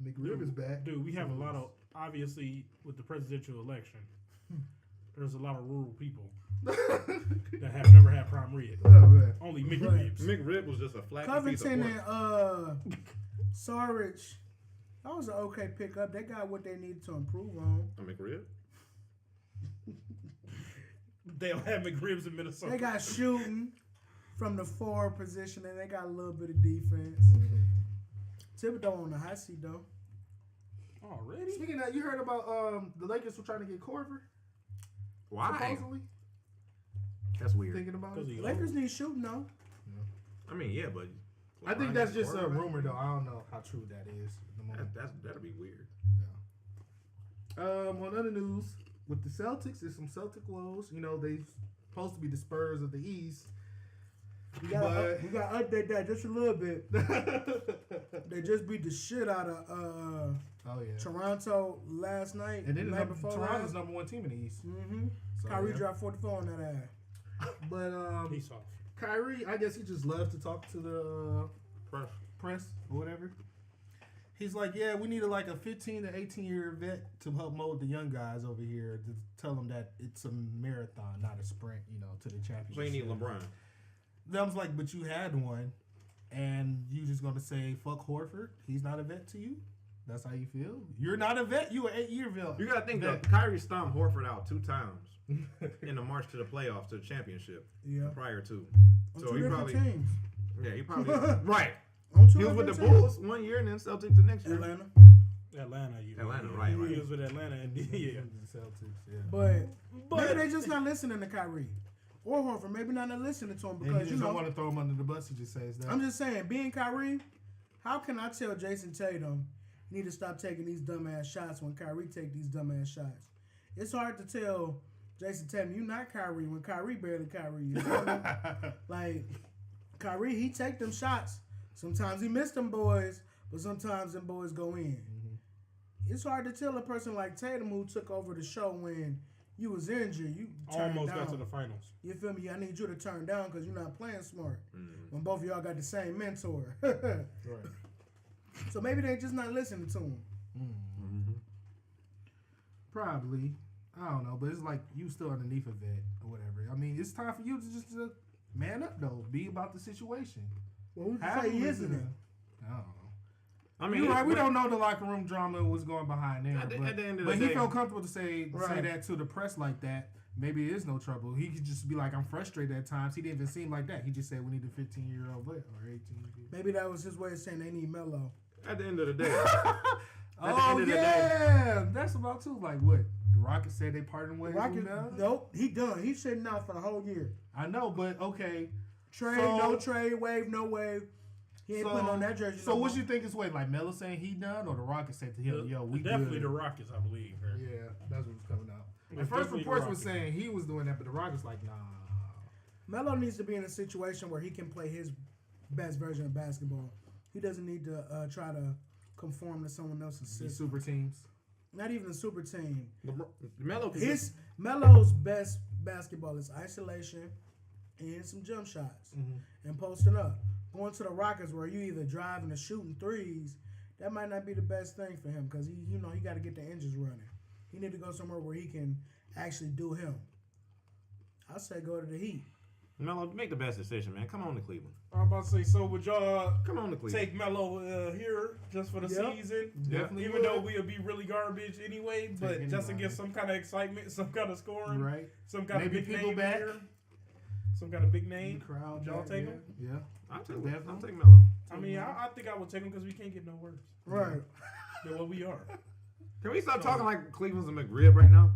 The McRib is back. Dude, we have a lot of, obviously, with the presidential election, there's a lot of rural people that have never had prime rib. Oh, man. Only McRibs. McRib was just a flat piece of Covington pork. and Sarge, that was an okay pickup. They got what they needed to improve on. A McRib? They don't have McRibs in Minnesota. They got shooting from the 4 position, and they got a little bit of defense. Thibodeau on the hot seat, though. Already? Speaking of that, you heard about the Lakers were trying to get Corver? Why? Supposedly? That's weird. Thinking about it? Lakers need shooting, though. I mean, yeah, but I think that's just a rumor, though. I don't know how true that is at the moment. That'll be weird. On other news, with the Celtics, there's some Celtic woes. You know, they supposed to be the Spurs of the East. We got to update that just a little bit. They just beat the shit out of Toronto last night. And then Toronto's number 1 team in the East. Mm-hmm. So, Kyrie dropped 44 on that ass. But he's off. Kyrie, I guess he just loves to talk to the press or whatever. He's like, yeah, we need a 15 to 18-year vet to help mold the young guys over here to tell them that it's a marathon, not a sprint, to the championship. So you need LeBron. I was like, but you had one, and you just going to say, fuck Horford? He's not a vet to you? That's how you feel? You're not a vet? You an 8-year vet. You got to think that Kyrie stomped Horford out 2 times in the march to the playoffs, to the championship. Yeah. Prior to. On So 2 he different probably. teams. Yeah, he probably. Right. He was with the Bulls 1 year and then Celtics the next year. Atlanta, right. He was with Atlanta and the Celtics, yeah. But maybe they just not listening to Kyrie. Or Horford, maybe not listening to him because he just don't want to throw him under the bus. He just says that. I'm just saying, being Kyrie, how can I tell Jason Tatum you need to stop taking these dumbass shots when Kyrie take these dumbass shots? It's hard to tell Jason Tatum you not Kyrie when Kyrie barely Kyrie. You know? Like Kyrie, he take them shots. Sometimes he missed them boys, but sometimes them boys go in. Mm-hmm. It's hard to tell a person like Tatum who took over the show when you was injured, you almost down. got to the finals. You feel me? I need you to turn down because you're not playing smart. Mm-hmm. When both of y'all got the same mentor. Right. So maybe they just not listening to him. Mm-hmm. Probably. I don't know, but it's like you still underneath a vet or whatever. I mean, it's time for you to just man up, though. Be about the situation. Well, who can say he isn't it? I don't know. I mean, you're right. We don't know the locker room drama was going behind there. At the end of the but day, he felt comfortable to say that to the press like that. Maybe it is no trouble. He could just be like, I'm frustrated at times. He didn't even seem like that. He just said we need a 15-year-old vet or 18. Maybe that was his way of saying they need Melo. At the end of the day. That's about too. Like what? The Rockets said they parted ways with Melo? Nope, he done. He's sitting out for the whole year. I know, but okay. Trade, no trade, wave, no wave. He ain't putting on that jersey. So what you think is wait, like Melo saying he done or the Rockets said to him, yo, we definitely good? The Rockets, I believe. Man. Yeah, that's what's coming out. The first reports was saying he was doing that, but the Rockets like, nah. Melo needs to be in a situation where he can play his best version of basketball. He doesn't need to try to conform to someone else's These system. super teams. Not even a super team. Melo. Melo's best basketball is isolation and some jump shots and posting up. Going to the Rockets where you either driving or shooting threes, that might not be the best thing for him because he got to get the engines running. He need to go somewhere where he can actually do him. I say go to the Heat. Melo, make the best decision, man. Come on to Cleveland. I'm about to say, so would y'all Come on to Cleveland. take Melo here just for the season? Definitely Even would. though we'll be really garbage anyway, but just to get some kind of excitement, some kind of scoring, Right. some kind Maybe of big people name back. here, some kind of big name. The crowd. Y'all take him? Yeah. I'll take Definitely. Melo. I mean, I think I would take him because we can't get no worse Right. than what we are. Can we stop talking like Cleveland's a McRib right now?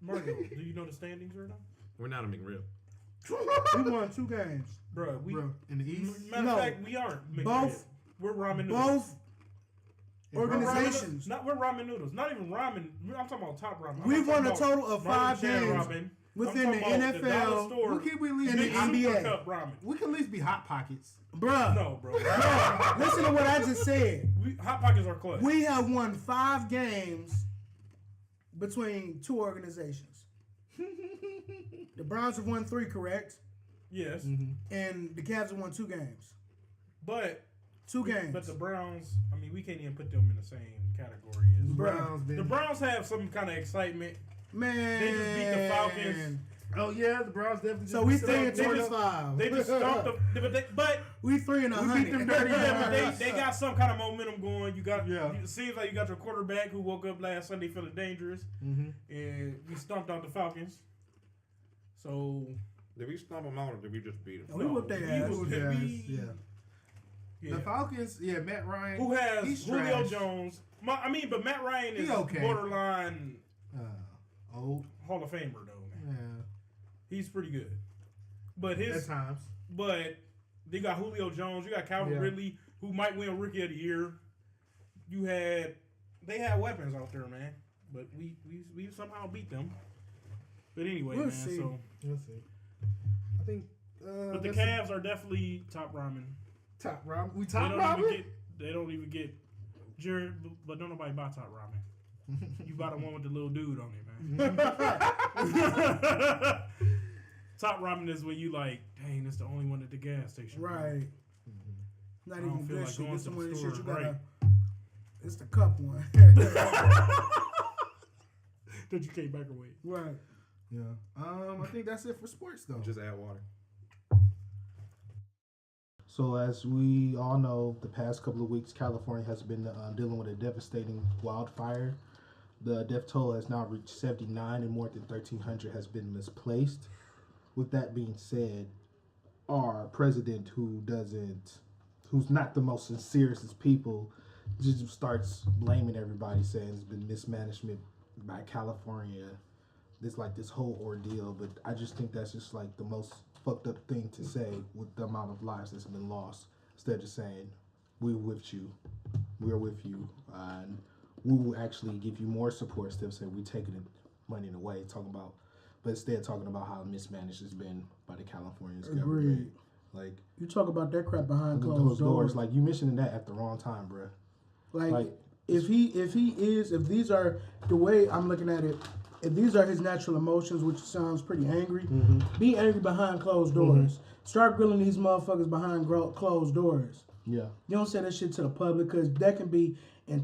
Marco, do you know the standings right now? We're not a McRib. We won 2 games. Bro, In the East. matter of fact, we aren't. McRib. Both- We're ramen noodles. Both We're ramen- organizations. we're ramen noodles. Not even ramen. I'm talking about top ramen. I'm We not won talking a about total of 5 Marlon Chan games ramen. within I'm the talking about NFL. the dollar store. We can at least In the be Super NBA. Cup ramen. We can at least be Hot Pockets. Bruh. No, bro. Listen to what I just said. Hot Pockets are clutch. We have won 5 games between 2 organizations. The Browns have won 3, correct? Yes, And the Cavs have won 2 games. but 2 games. But the Browns, I mean, we can't even put them in the same category as Browns. the Browns have some kind of excitement. Man. They just beat the Falcons. Oh yeah, the Browns definitely. So we just 3 and they just- 25. They just stomped the. But We 3 and 100. beat them dirty they got some kind of momentum going. You got. Yeah. It seems like you got your quarterback who woke up last Sunday feeling dangerous, and we stomped out the Falcons. So Did we stomp them out or did we just beat them? We whooped their ass. Yeah. The Falcons. Yeah, Matt Ryan. Who has he's Julio trash. Jones? But Matt Ryan is He okay. borderline Old. Hall of Famer though, man. Yeah. He's pretty good. But At times. But they got Julio Jones. You got Calvin Ridley, who might win Rookie of the Year. They had weapons out there, man. But we somehow beat them. But anyway, We'll man. see. So, Let's see. I think. but the Cavs are definitely top ramen. Top ramen. We They top don't ramen. even they don't even get Jared, but don't nobody buy top ramen. You buy the one with the little dude on it, man. Top ramen is when you like, dang, that's the only one at the gas station. Right. Not I don't even feel good like shit. going This to the the one shit store, you gotta. right. It's the cup one. That you can't microwave. Right. Yeah. I think that's it for sports though. Just add water. So as we all know, the past couple of weeks, California has been dealing with a devastating wildfire. The death toll has now reached 79 and more than 1,300 has been misplaced. With that being said, our president, who's not the most sincerest of people, just starts blaming everybody, saying it's been mismanagement by California. This whole ordeal, but I just think that's just like the most fucked up thing to say with the amount of lives that's been lost. Instead of just saying, we're with you, and we will actually give you more support. Instead of saying we're taking the money away, but instead talking about how mismanaged it's been by the California government. Agreed. Like You talk about that crap behind those closed doors. like you mentioning that at the wrong time, bruh. Like if these are the way I'm looking at it, if these are his natural emotions, which sounds pretty angry, be angry behind closed doors. Start grilling these motherfuckers behind closed doors. Yeah. You don't say that shit to the public because that can be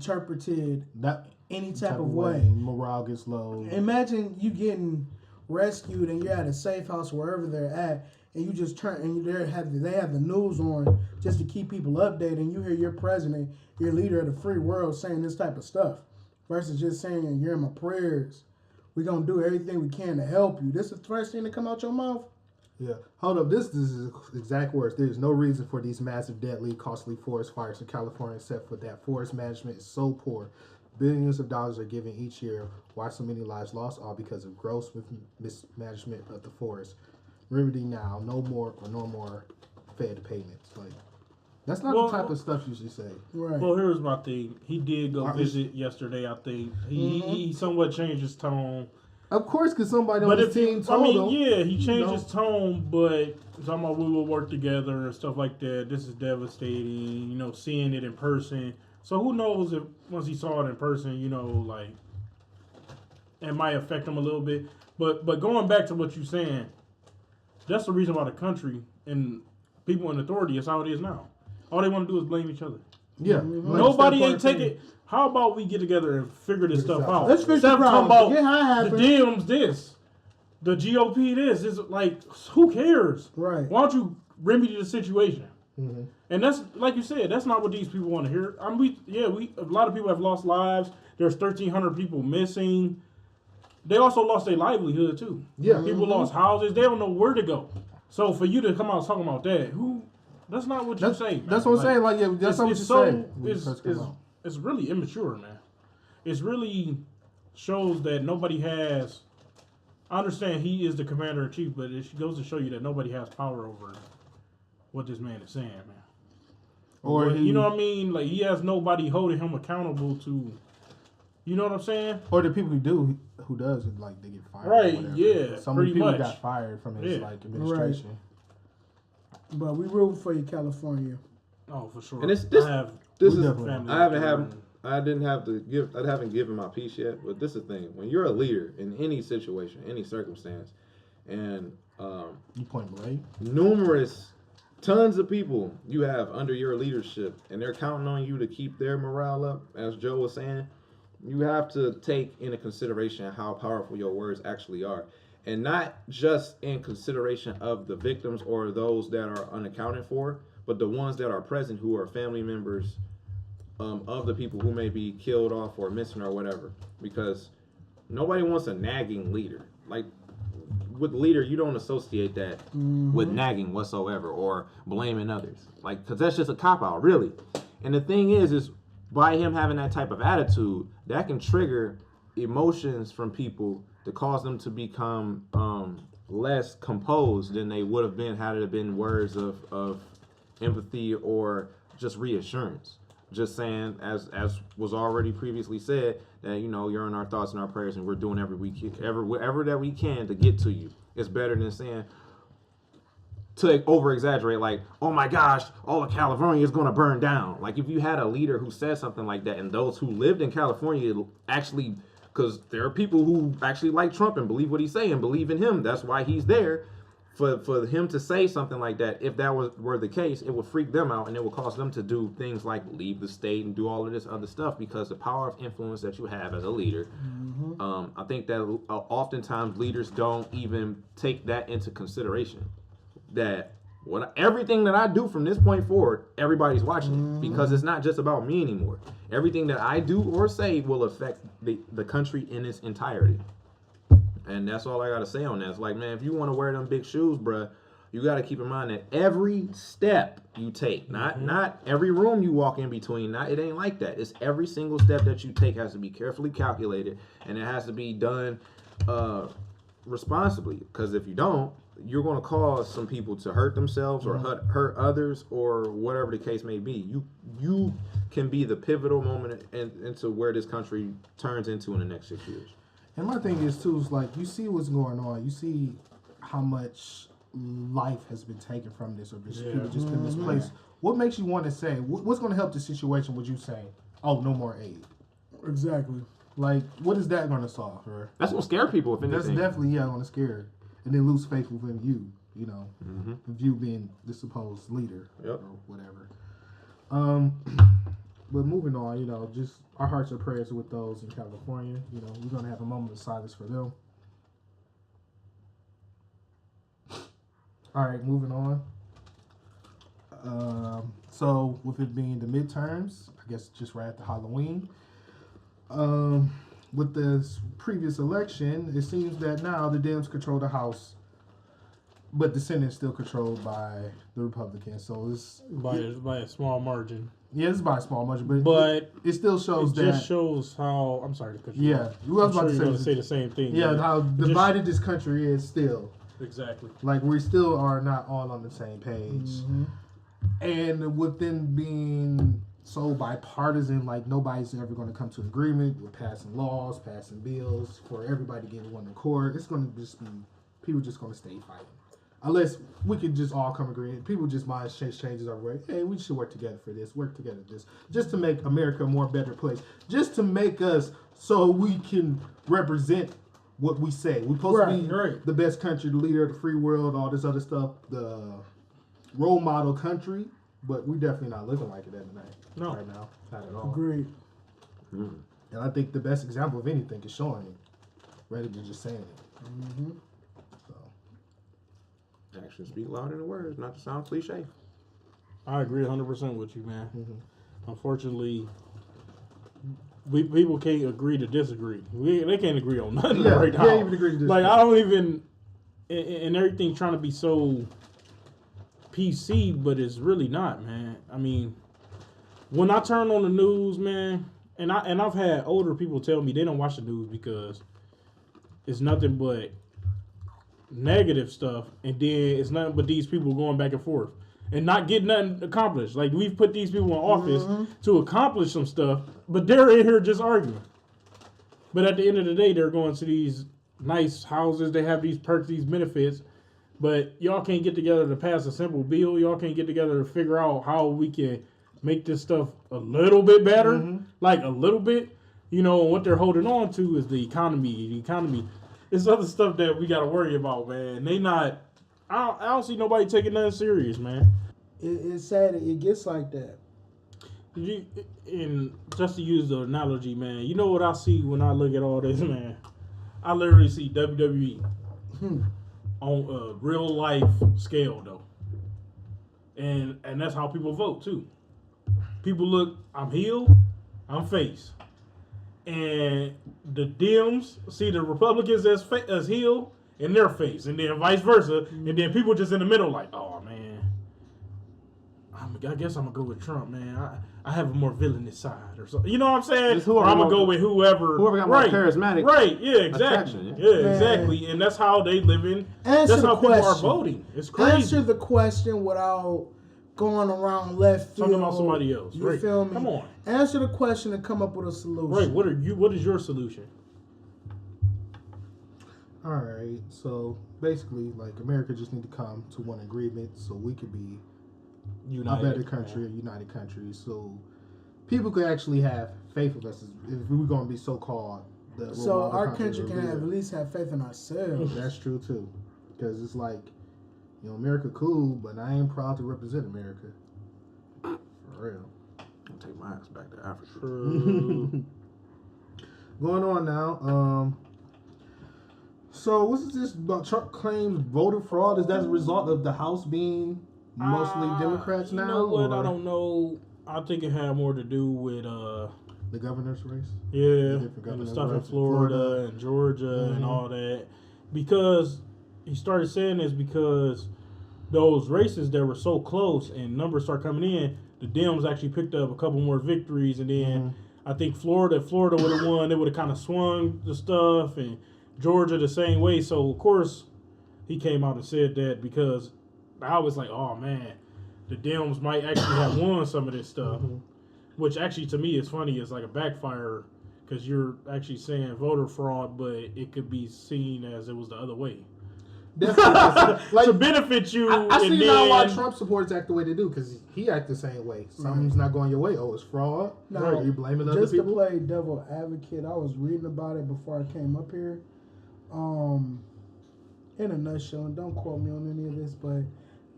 interpreted That any type of way. Morale gets low. Imagine you getting rescued and you're at a safe house wherever they're at, and you just turn and they have the news on just to keep people updated, and you hear your president, your leader of the free world, saying this type of stuff, versus just saying you're in my prayers. We're gonna do everything we can to help you. This is the first thing to come out your mouth. Yeah. Hold up. This is exact words. There is no reason for these massive, deadly, costly forest fires in California except for that forest management is so poor. Billions of dollars are given each year. Why so many lives lost? All because of gross mismanagement of the forest. Remedy now. No more Fed payments. Like, that's not the type of stuff you should say. Right. Well, here's my thing. He did go visit yesterday, I think. He somewhat changed his tone. Of course, because somebody on the team told him. Yeah, he changed his tone, but talking about we will work together and stuff like that. This is devastating. Seeing it in person So who knows if once he saw it in person, like it might affect him a little bit. But going back to what you're saying, that's the reason why the country and people in authority is how it is now. All they want to do is blame each other. Yeah. Nobody ain't taking. How about we get together and figure this stuff out? Let's fix the Instead of talking problem. about Get how it the happened. Dems this, the GOP this. It's like, who cares? Right. Why don't you remedy the situation? Mm-hmm. And that's, like you said, that's not what these people want to hear. I mean, a lot of people have lost lives. There's 1,300 people missing. They also lost their livelihood too. Yeah. People lost houses. They don't know where to go. So for you to come out talking about that, that's not what you say. That's what I'm saying. Like, yeah, that's not what you say. It's really immature, man. It's really shows that nobody has. I understand he is the commander in chief, but it goes to show you that nobody has power over what this man is saying, man. Or you know what I mean? Like, he has nobody holding him accountable to. You know what I'm saying? Or the people who does it, like, they get fired. Right, or whatever. yeah, Some of the pretty people much. got fired from his administration. But we root for you, California. Oh, for sure. And this I haven't given my piece yet, but this is the thing. When you're a leader in any situation, any circumstance, and You point blame. tons of people you have under your leadership, and they're counting on you to keep their morale up, as Joe was saying, you have to take into consideration how powerful your words actually are. And not just in consideration of the victims or those that are unaccounted for, but the ones that are present who are family members of the people who may be killed off or missing or whatever. Because nobody wants a nagging leader. Like, with leader, you don't associate that with nagging whatsoever or blaming others. Like, because that's just a cop-out, really. And the thing is by him having that type of attitude, that can trigger emotions from people to cause them to become less composed than they would have been had it have been words of empathy or just reassurance. Just saying, as was already previously said, that you're in our thoughts and our prayers, and we're doing whatever that we can to get to you. It's better than saying, to over exaggerate, like, oh my gosh, all of California is going to burn down. Like, if you had a leader who said something like that, and those who lived in California actually, because there are people who actually like Trump and believe what he's saying, believe in him. That's why he's there. For him to say something like that, if that were the case, it would freak them out, and it would cause them to do things like leave the state and do all of this other stuff, because the power of influence that you have as a leader, I think that oftentimes leaders don't even take that into consideration. That everything that I do from this point forward, everybody's watching, because it's not just about me anymore. Everything that I do or say will affect the country in its entirety. And that's all I got to say on that. It's like, man, if you want to wear them big shoes, bruh, you got to keep in mind that every step you take, not every room you walk in between, it ain't like that. It's every single step that you take has to be carefully calculated, and it has to be done responsibly. Because if you don't, you're going to cause some people to hurt themselves or hurt others or whatever the case may be. You can be the pivotal moment into where this country turns into in the next 6 years. And my thing is too, is like, you see what's going on. You see how much life has been taken from this, or just people just been misplaced. What makes you want to say, what's going to help the situation? Would you say, oh, no more aid? Exactly. Like, what is that going to solve? Or That's going to scare people, if anything. that's definitely going to scare, and then lose faith within you. Of you being the supposed leader or whatever. But moving on, just our hearts and prayers with those in California. We're going to have a moment of silence for them. All right, moving on. So with it being the midterms, I guess just right after Halloween, with this previous election, it seems that now the Dems control the House, but the Senate is still controlled by the Republicans. So it's by a small margin. Yeah, it's by a small margin, But it still shows it that. just shows how. I'm sorry to cut you off. You was about I'm sure to you're say going to say the same thing. Yeah, how divided this country is still. Exactly. Like, we still are not all on the same page. And with them being so bipartisan, like, nobody's ever going to come to an agreement with passing laws, passing bills for everybody getting one in court. It's going to just be people just going to stay fighting. unless we could just all come agree. People just mind changes our way. Hey, we should work together for this. Work together for this. Just to make America a more better place. Just to make us so we can represent what we say. We're supposed to be the best country, the leader of the free world, all this other stuff, the role model country. But we definitely not looking like it right now. Not at all. Agreed. And I think the best example of anything is showing it, rather than just saying it. Mm-hmm. So. Actions speak louder than words, not to sound cliche. I agree 100% with you, man. Unfortunately, people can't agree to disagree. They can't agree on nothing right now. Can't even agree to disagree. Like, I don't even, and everything trying to be so PC, but it's really not, man. I mean, when I turn on the news, man, and I've had older people tell me they don't watch the news because it's nothing but negative stuff, and then it's nothing but these people going back and forth and not getting nothing accomplished. Like, we've put these people in office to accomplish some stuff, but they're in here just arguing. But at the end of the day, they're going to these nice houses, they have these perks, these benefits, but y'all can't get together to pass a simple bill. Y'all can't get together to figure out how we can make this stuff a little bit better, like a little bit. You know, what they're holding on to is the economy. The economy. It's other stuff that we got to worry about, man. They not. I don't see nobody taking nothing serious, man. It's sad it gets like that. And just to use the analogy, man, you know what I see when I look at all this, man? I literally see WWE on a real life scale, though. And that's how people vote, too. People look, I'm heel, I'm face. And the Dems see the Republicans as heel and their face, and then vice versa. And then people just in the middle like, oh, man, I guess I'm going to go with Trump, man. I have a more villainous side or something. You know what I'm saying? Or I'm going to go with whoever got more charismatic. Right, yeah, exactly. Attraction, yeah, exactly. And that's how they live in. That's how people are voting. It's crazy. Answer the question without going around left field. Talking about somebody else. You right. feel me? Come on. Answer the question and come up with a solution. Right. What is your solution? All right. So basically, like, America just need to come to one agreement so we could be a better country, a united country. So people could actually have faith with us if we're going to be so-called. So our country can at least have faith in ourselves. That's true, too. Because it's like, you know, America cool, but I ain't proud to represent America. For real. I'll take my ass back to Africa. Going on now. So what's this about Trump claims voter fraud? Is that a result of the House being mostly Democrats now? You know what? Or I don't know. I think it had more to do with the governor's race. Yeah, and the stuff in Florida and Georgia and all that. Because he started saying this because those races that were so close and numbers start coming in, the Dems actually picked up a couple more victories, and then I think Florida would have won. They would have kind of swung the stuff, and Georgia the same way. So of course he came out and said that because I was like, oh man, the Dems might actually have won some of this stuff, which actually to me is funny. It's like a backfire because you're actually saying voter fraud, but it could be seen as it was the other way. Definitely. Like, to benefit you. I see now why Trump supporters act the way they do, because he act the same way. Something's not going your way. Oh, it's fraud. No, you blaming other just people. To play devil advocate, I was reading about it before I came up here. In a nutshell, and don't quote me on any of this, but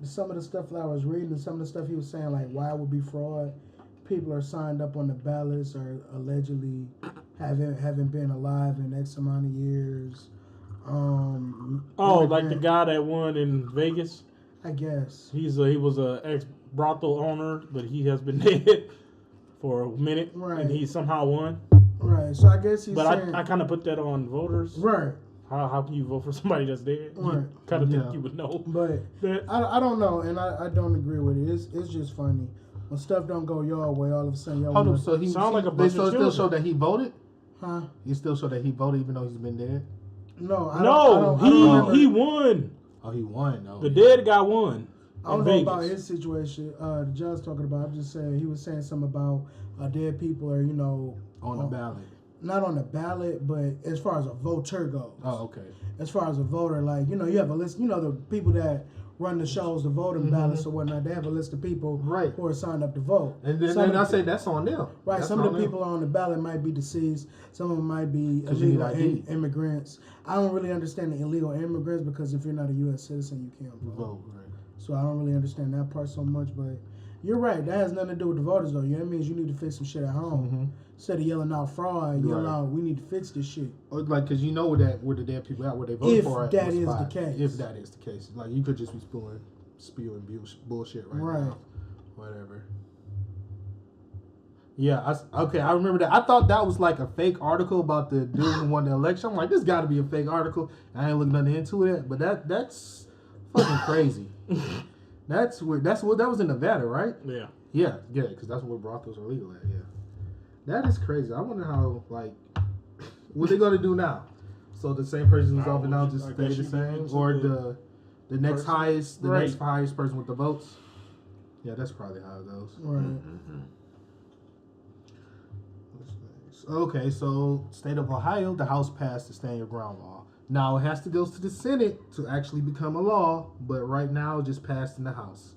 some of the stuff that I was reading and some of the stuff he was saying, like why it would be fraud. People are signed up on the ballots or allegedly haven't been alive in X amount of years. Like the guy that won in Vegas. I guess he was a ex brothel owner, but he has been dead for a minute, and he somehow won. Right. So I guess he's. But saying, I kind of put that on voters. Right. How can you vote for somebody that's dead? Right. You kind of think you would know. But I don't know, and I don't agree with it. It's just funny when stuff don't go your way. All of a sudden, hold on. So he sound like a bunch of children. Still show that he voted. Huh? You still show that he voted even though he's been dead. No, he won. Oh, he won. Oh, the dead guy won. I don't know about his situation. The judge talking about. I'm just saying he was saying something about dead people are on the ballot. not on the ballot, but as far as a voter goes. Oh, okay. As far as a voter, like, you know, you have a list, you know, the people that run the shows, the voting ballots or whatnot, they have a list of people Right. who are signed up to vote. And then I say that's on them. Right, That's some of on the them. people on the ballot might be deceased. Some of them might be 'Cause you need illegal ID. immigrants. I don't really understand the illegal immigrants because if you're not a U.S. citizen, you can't vote. Vote, right. So I don't really understand that part so much. But you're right, that has nothing to do with the voters, though. You know what I mean? You need to fix some shit at home. Instead of yelling out fraud, yell Right. out, we need to fix this shit. Or like, because you know where the dead people at, where they voted If for. At that what is the spot. case. If that is the case. Like, you could just be spewing bullshit right now. Whatever. Yeah, I remember that. I thought that was like a fake article about the dude who won the election. I'm like, this got to be a fake article. I ain't looking nothing into it, but that's fucking crazy. That's weird. That was in Nevada, right? Yeah. Yeah, because that's where brothels are legal at. Yeah, that is crazy. I wonder how what they gonna do now? So the same person who's off and now just I stay guess the you same, give it or to the next person. highest, Right. next highest person with the votes. Yeah, that's probably how it goes. Right. Okay, so state of Ohio, the House passed the Stand Your Ground law. Now it has to go to the Senate to actually become a law, but right now it just passed in the House.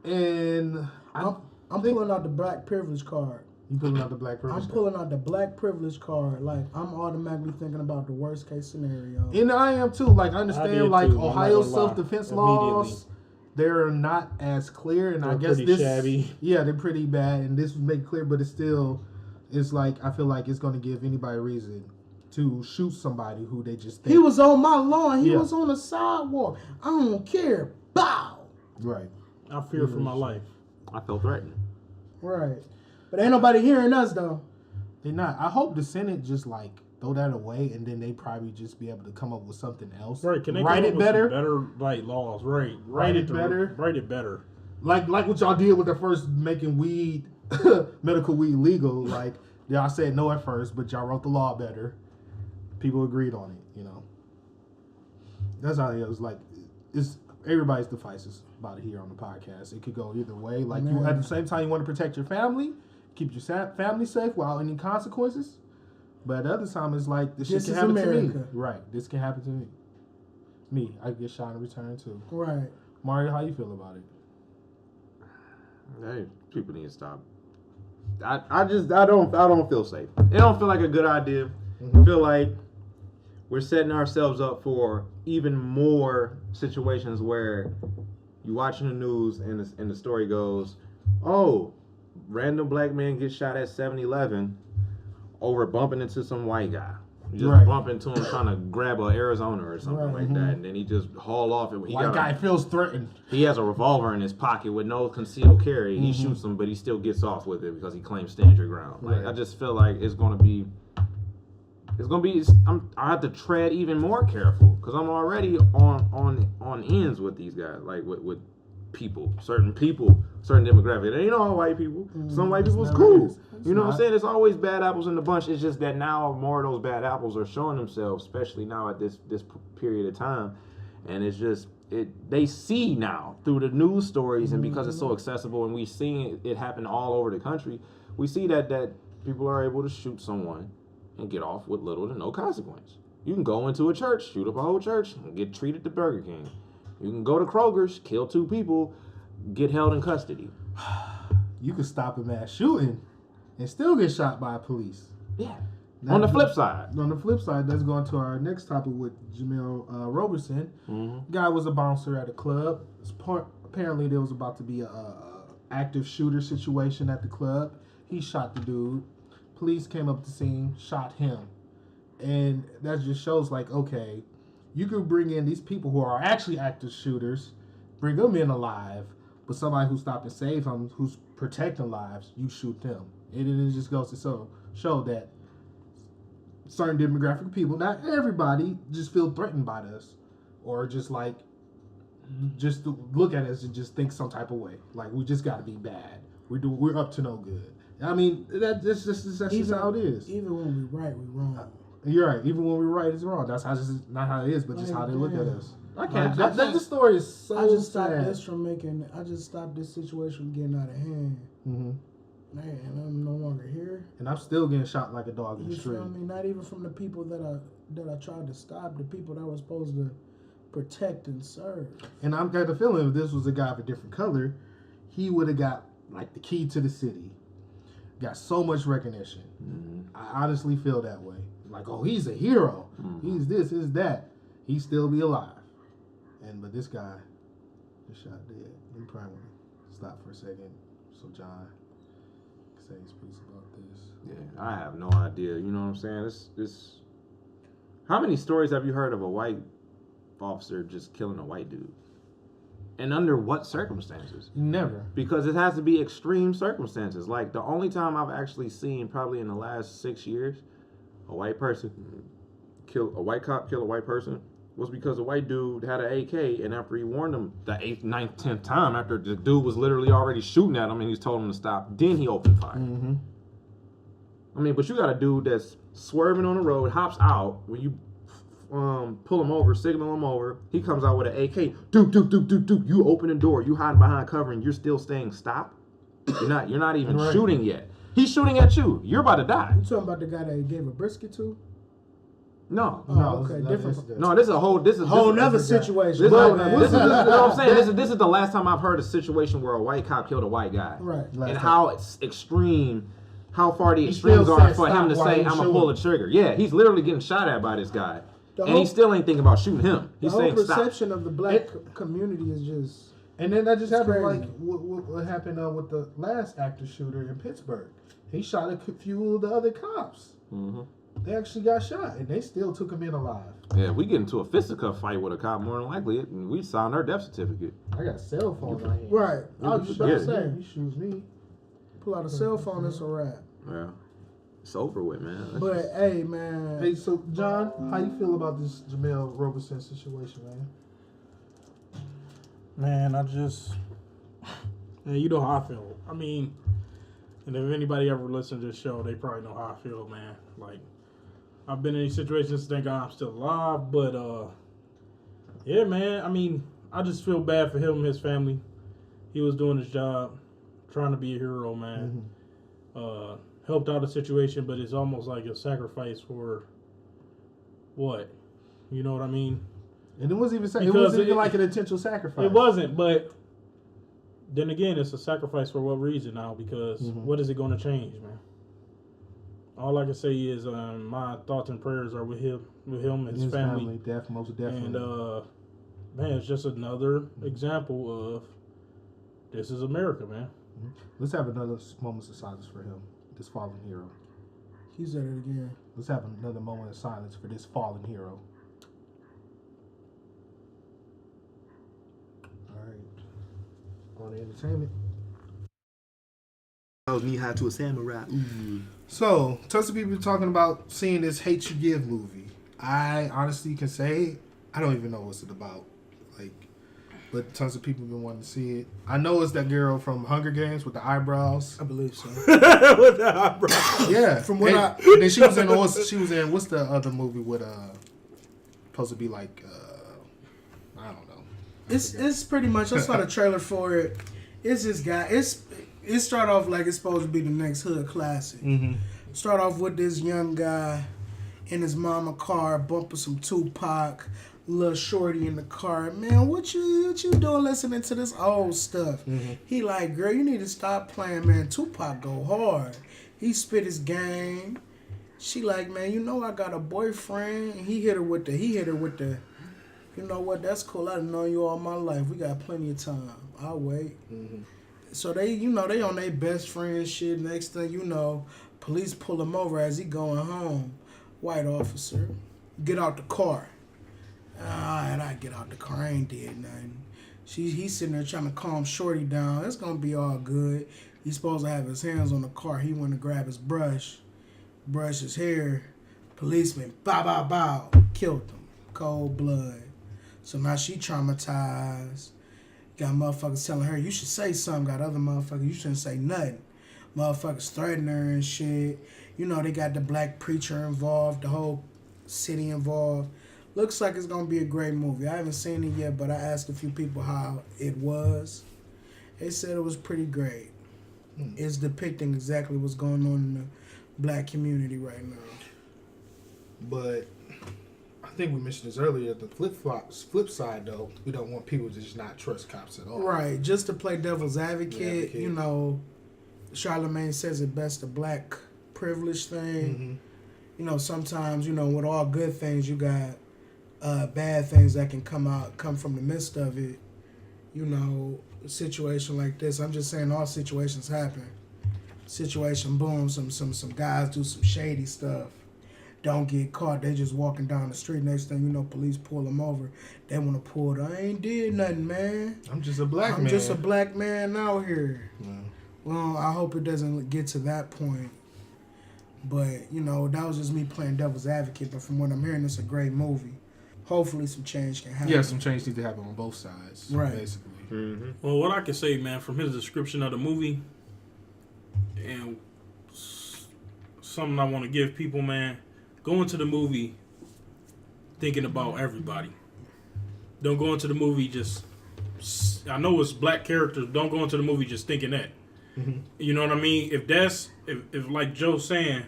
And I'm pulling out the black privilege card. You pulling out the black privilege? I'm pulling out the black privilege card. Like, I'm automatically thinking about the worst case scenario. And I am too. Like, I I understand, did like, too, I'm not Ohio's gonna lie. self-defense Immediately. laws, they're not as clear. And I They're guess pretty this, shabby. yeah, they're pretty bad. And this would make it clear, but it's like, I feel like it's going to give anybody a reason to shoot somebody who they just think. He was on my lawn. He Yeah. was on the sidewalk. I don't care. Bow. Right. I fear for my life. I felt threatened. Right. But ain't nobody hearing us, though. They're not. I hope the Senate just, like, throw that away, and then they probably just be able to come up with something else. Right? Can they write come it up with some better? better like laws? Right. Write it better? Write it better. Like what y'all did with the first making weed, medical weed legal. Like, y'all said no at first, but y'all wrote the law better. People agreed on it, you know. That's how it was. Like, it's everybody's devices about it here on the podcast. It could go either way. Like, you at the same time, you want to protect your family, keep your family safe without any consequences. But at the other time, it's like, this shit This can is happen to America. me. Right. This can happen to me. Me. I get shot in return, too. Right. Mario, how you feel about it? Hey, people need to stop. I don't feel safe. It don't feel like a good idea. I feel like we're setting ourselves up for even more situations where you watching the news and the story goes, oh, random black man gets shot at 7-Eleven over bumping into some white guy. You just bump into him trying to grab a Arizona or something like that, and then he just haul off. And White guy feels threatened. He has a revolver in his pocket with no concealed carry. He shoots him, but he still gets off with it because he claims stand your ground. Like, I just feel like it's gonna be. I have to tread even more careful because I'm already on ends with these guys, like with certain demographic. It ain't all white people. Some white people is cool. You know what I'm saying? There's always bad apples in the bunch. It's just that now more of those bad apples are showing themselves, especially now at this period of time. And it's just they see now through the news stories, and because it's so accessible, and we seeing it happen all over the country, we see that people are able to shoot someone and get off with little to no consequence. You can go into a church, shoot up a whole church, and get treated to Burger King. You can go to Kroger's, kill 2 people, get held in custody. You could stop a mass shooting and still get shot by police. Yeah. On the flip side. On the flip side, let's go on to our next topic with Jemel Roberson. Guy was a bouncer at a club. Apparently, there was about to be a active shooter situation at the club. He shot the dude. Police came up to the scene, shot him. And that just shows, like, okay, you could bring in these people who are actually active shooters, bring them in alive, but somebody who stopped and saved them, who's protecting lives, you shoot them. And it just goes to show that certain demographic of people, not everybody, just feel threatened by us, or just like, just to look at us and just think some type of way, like we just got to be bad. We're up to no good. I mean, that's just how it is. Even when we right, we wrong. You're right. Even when we're right, it's wrong. That's how not how it is, but just how they look at us. I can't. That the story is so I just stopped sad. this from making. I just stopped this situation from getting out of hand. Man, I'm no longer here. And I'm still getting shot like a dog in the You street. feel me? Not even from the people that I tried to stop, the people that I was supposed to protect and serve. And I'm got the feeling if this was a guy of a different color, he would have got like the key to the city. Got so much recognition. I honestly feel that way. Like, oh, he's a hero. He's this, he's that. He'd still be alive. But this guy just shot dead. We probably want to stop for a second so John can say his piece about this. Yeah, I have no idea. You know what I'm saying? This. How many stories have you heard of a white officer just killing a white dude? And under what circumstances? Never. Because it has to be extreme circumstances. Like, the only time I've actually seen, probably in the last 6 years, a white cop kill a white person was because a white dude had an AK, and after he warned him the 8th, 9th, 10th time, after the dude was literally already shooting at him and he's told him to stop, then he opened fire. I mean, but you got a dude that's swerving on the road, hops out, when you pull him over, signal him over, he comes out with an AK, doop, you open the door, you hiding behind cover, and you're still saying stop? You're not even shooting yet. He's shooting at you. You're about to die. You talking about the guy that he gave a brisket to? No. Oh, okay, different. No, this is a whole nother situation. This is what I'm saying. This is the last time I've heard a situation where a white cop killed a white guy. Right. And how it's extreme, how far the extremes are for him to say, I'm going to pull the trigger. Yeah, he's literally getting shot at by this guy. And he still ain't thinking about shooting him. He's saying stop. The whole perception of the black community is just... And then that just happened crazy. like what happened with the last active shooter in Pittsburgh. He shot a few of the other cops. They actually got shot, and they still took him in alive. Yeah, if we get into a fisticuff fight with a cop, more than likely, and we signed our death certificate. I got a cell phone right here. Right. I was just about to say. He shoots me. Pull out a cell phone, it's a wrap. Yeah. It's over with, man. But, hey, man. Hey, so, John, how you feel about this Jemel Roberson situation, man? Man, you know how I feel. I mean, and if anybody ever listened to this show, they probably know how I feel, man. Like, I've been in these situations, thank God I'm still alive, but, yeah, man, I mean, I just feel bad for him and his family. He was doing his job, trying to be a hero, man. Helped out the situation, but it's almost like a sacrifice for what? You know what I mean? And it wasn't even like an intentional sacrifice. It wasn't, but then again, it's a sacrifice for what reason now? Because what is it going to change, man? All I can say is my thoughts and prayers are with him and his family. Most definitely. And man, it's just another example of this is America, man. Let's have another moment of silence for him, this fallen hero. He said it again. Let's have another moment of silence for this fallen hero. All right. On to entertainment. Knee high to a samurai. So, tons of people talking about seeing this Hate You Give movie. I honestly can say I don't even know what's it about. But tons of people have been wanting to see it. I know it's that girl from Hunger Games with the eyebrows. I believe so. With the eyebrows. Yeah. From what and then she was in what's the other movie with supposed to be like I don't know. It's pretty much, I saw the trailer for it. It's this guy. It start off like it's supposed to be the next hood classic. Start off with this young guy in his mama car bumping some Tupac. Little shorty in the car, man, what you doing listening to this old stuff? He like, girl, you need to stop playing, man. Tupac go hard. He spit his game. She like, man, you know I got a boyfriend. And he hit her with the, you know what, that's cool. I done known you all my life. We got plenty of time. I'll wait. So they, they on their best friend shit. Next thing you know, police pull him over as he going home. White officer, get out the car. Alright, I get out the car. I ain't did nothing. He's sitting there trying to calm Shorty down. It's gonna be all good. He's supposed to have his hands on the car. He went to grab his brush his hair. Policeman, bow, bow, bow, killed him. Cold blood. So now she traumatized. Got motherfuckers telling her, you should say something. Got other motherfuckers, you shouldn't say nothing. Motherfuckers threatening her and shit. They got the black preacher involved, the whole city involved. Looks like it's going to be a great movie. I haven't seen it yet, but I asked a few people how it was. They said it was pretty great. is depicting exactly what's going on in the black community right now. But I think we mentioned this earlier. The flip side, though, we don't want people to just not trust cops at all. Right. Just to play devil's advocate, you know, Charlamagne says it best, the black privilege thing. You know, sometimes, you know, with all good things, you got bad things that can come from the midst of it. You know, a situation like this. I'm just saying all situations happen. Situation, boom, some guys do some shady stuff. Don't get caught. They just walking down the street. Next thing you know, police pull them over. They want to pull it. I ain't did nothing, man. I'm just a black man. I'm just a black man out here. Yeah. Well, I hope it doesn't get to that point. But, you know, that was just me playing devil's advocate. But from what I'm hearing, it's a great movie. Hopefully some change can happen. Yeah, some change needs to happen on both sides. Right. Basically. Well, what I can say, man, from his description of the movie, and something I want to give people, man, go into the movie thinking about everybody. Don't go into the movie just... I know it's black characters. Don't go into the movie just thinking that. You know what I mean? If like Joe's saying,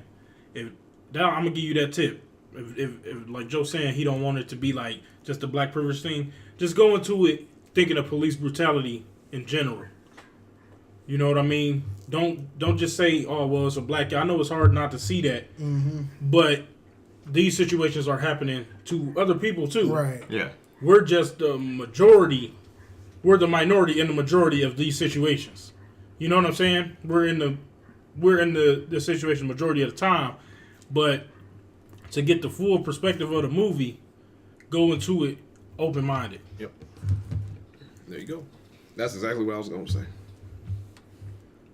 I'm gonna give you that tip. If like Joe's saying, he don't want it to be like just a black privilege thing. Just go into it thinking of police brutality in general. You know what I mean? Don't just say, oh well, it's a black guy. I know it's hard not to see that, but these situations are happening to other people too. Right. Yeah. We're just the majority. We're the minority in the majority of these situations. You know what I'm saying? We're in the situation majority of the time, but to get the full perspective of the movie, go into it open-minded. Yep. There you go. That's exactly what I was going to say.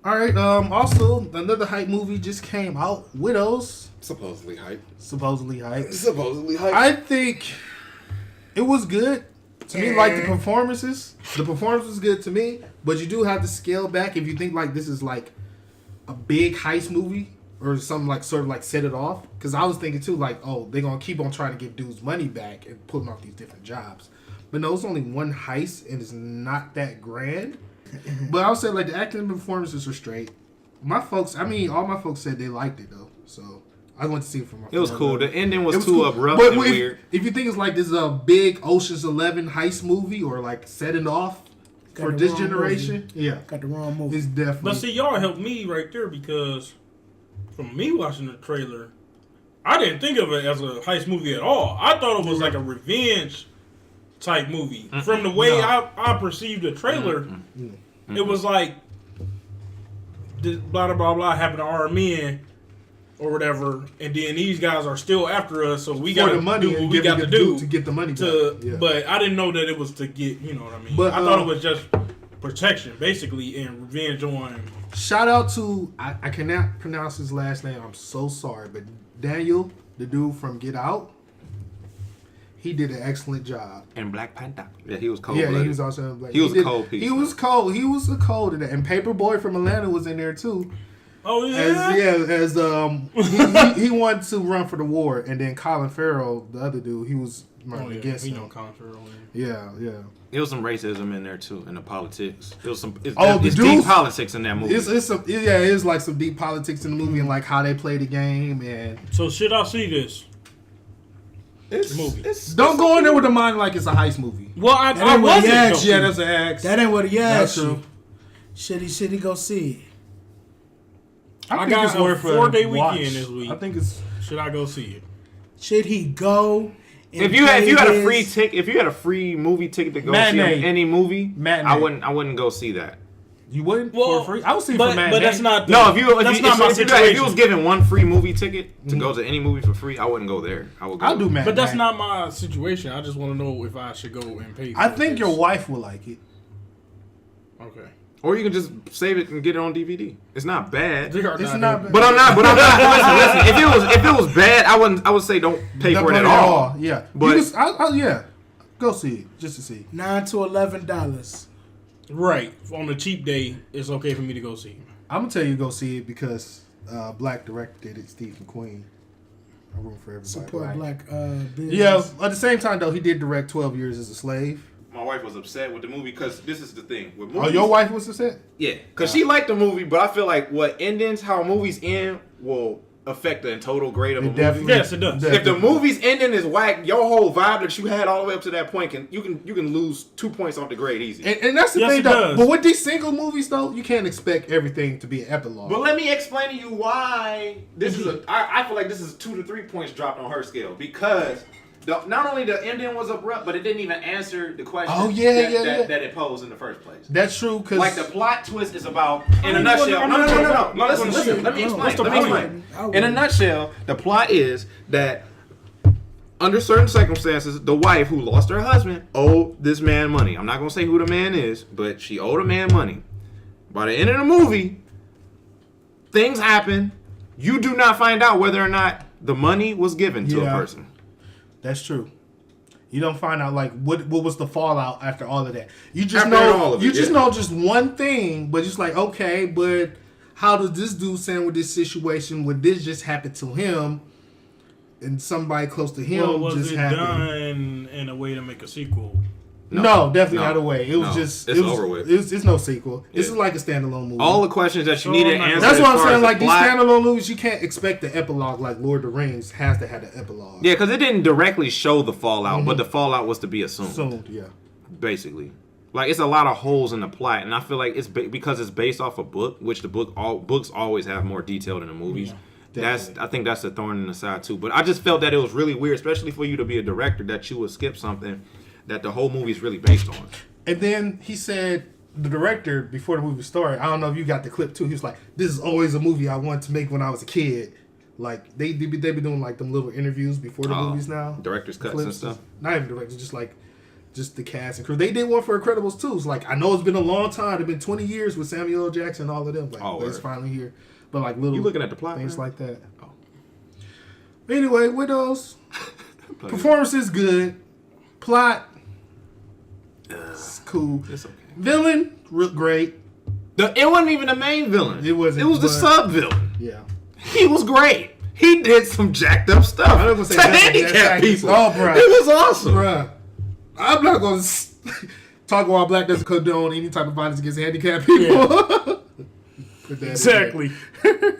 All right. Also, another hype movie just came out. Widows. Supposedly hype. Supposedly hype. Supposedly hype. I think it was good. To me, like the performance was good to me, but you do have to scale back if you think like this is like a big heist movie or something like sort of like set it off. Because I was thinking too, like, oh, they're gonna keep on trying to give dudes money back and put them off these different jobs. But no, it's only one heist and it's not that grand. But I would say like the acting and performances were straight. All my folks said they liked it though, so. I went to see it from my It was cool. The ending was too cool. abrupt But and if, weird. If you think it's like this is a big Ocean's 11 heist movie or like setting off for this generation, Got the wrong movie. it's definitely. But see, y'all helped me right there because from me watching the trailer, I didn't think of it as a heist movie at all. I thought it was like a revenge type movie. From the way I perceived the trailer, it was like this blah blah blah blah happened to our men or whatever, and then these guys are still after us, so we got to do what we got to do to get the money. But I didn't know that it was to get, you know what I mean. But, I thought it was just protection, basically, and revenge on. Shout out to I cannot pronounce his last name. I'm so sorry, but Daniel, the dude from Get Out, he did an excellent job. And Black Panther. Yeah, he was cold. Yeah, he was also like He was a cold piece. He was cold. He was a cold in that. And Paperboy from Atlanta was in there too. Oh yeah. He wanted to run for the war, and then Colin Farrell, the other dude, he was running against him. Colin Farrell. Yeah. There was some racism in there too, in the politics. There was some. It's dudes, deep politics in that movie. It's like some deep politics in the movie and like how they play the game. And So should I see this movie? Don't go in there with the mind like it's a heist movie. Well, I ain't what he wasn't. asked though. Yeah, that's an axe. That ain't what he asked That's you. Should he go see it? I think got it's a worth a 4-day watch. weekend this week. I think it's. Should I go see it? Should he go? If you had a free ticket, if you had a free movie ticket to go Matinee. see any movie, Matinee. I wouldn't go see that. You wouldn't Well, for free? I would see but, for man. but that's not. No, if you was given one free movie ticket to go to any movie for free, I wouldn't go there. I would go. I'll do man. But that's not my situation. I just want to know if I should go and pay. For I think this. your wife will like it. Okay. Or you can just save it and get it on DVD. It's not bad. It's not bad. But I'm not. Listen. If it was bad, I would say don't pay for it at all. Yeah, But go see it just to see. $9 to $11. Right. On the cheap day, it's okay for me to go see it. I'm gonna tell you to go see it because Black director did it. Steve McQueen. A Room for Everybody. Support black business. Yeah. At the same time though, he did direct 12 Years as a Slave. my wife was upset with the movie because this is the thing with movies. Oh, your wife was upset? Yeah, because she liked the movie, but I feel like how movies end will affect the total grade of a movie. Yes, it does. If the movie's ending is whack, your whole vibe that you had all the way up to that point you can lose 2 points off the grade easy. And that's the Yes, thing, it though. does. But with these single movies, though, you can't expect everything to be an epilogue. But let me explain to you why this is I feel like this is 2 to 3 points dropped on her scale because not only the ending was abrupt, but it didn't even answer the question that it posed in the first place. That's true, because... Like the plot twist is about, in a nutshell. No. Listen. Let me explain. In a nutshell, the plot is that under certain circumstances, the wife who lost her husband owed this man money. I'm not gonna say who the man is, but she owed a man money. By the end of the movie, things happen. You do not find out whether or not the money was given to a person. That's true. You don't find out like what was the fallout after all of that. You just After know all of it, you just yeah. know just one thing, but just like, okay, but how does this dude stand with this situation? Would this just happen to him and somebody close to him Well, was just it happened? done in a way to make a sequel? No, definitely not a way. It was it's over with. It's no sequel. Yeah. This is like a standalone movie. All the questions that you needed answered. That's what I'm as far saying. as Like the these plot. standalone movies, you can't expect the epilogue. Like Lord of the Rings has to have the epilogue. Yeah, because it didn't directly show the fallout, but the fallout was to be assumed. So yeah. Basically, like it's a lot of holes in the plot, and I feel like it's because it's based off a book, which books always have more detail than the movies. I think that's a thorn in the side too. But I just felt that it was really weird, especially for you to be a director, that you would skip something that the whole movie is really based on. And then he said, the director, before the movie started, I don't know if you got the clip too, he was like, this is always a movie I wanted to make when I was a kid. Like, they be doing like them little interviews before the movies now. Director's cuts and stuff. Not even directors, just the cast and crew. They did one for Incredibles too. It's like, I know it's been a long time. It's been 20 years with Samuel L. Jackson and all of them. Like, but it's finally here. But like little You looking at the plot, things man? like that. Oh. Anyway, Widows. Performance is good. Plot. It's cool. It's okay. Villain, real great. It wasn't even the main villain. It wasn't, It was the but- sub villain. Yeah. He was great. He did some jacked up stuff I was to gonna say handicap people. Oh, bruh. It was awesome. Bruh. I'm not going to talk about black doesn't condone any type of violence against handicapped people. Put that Exactly.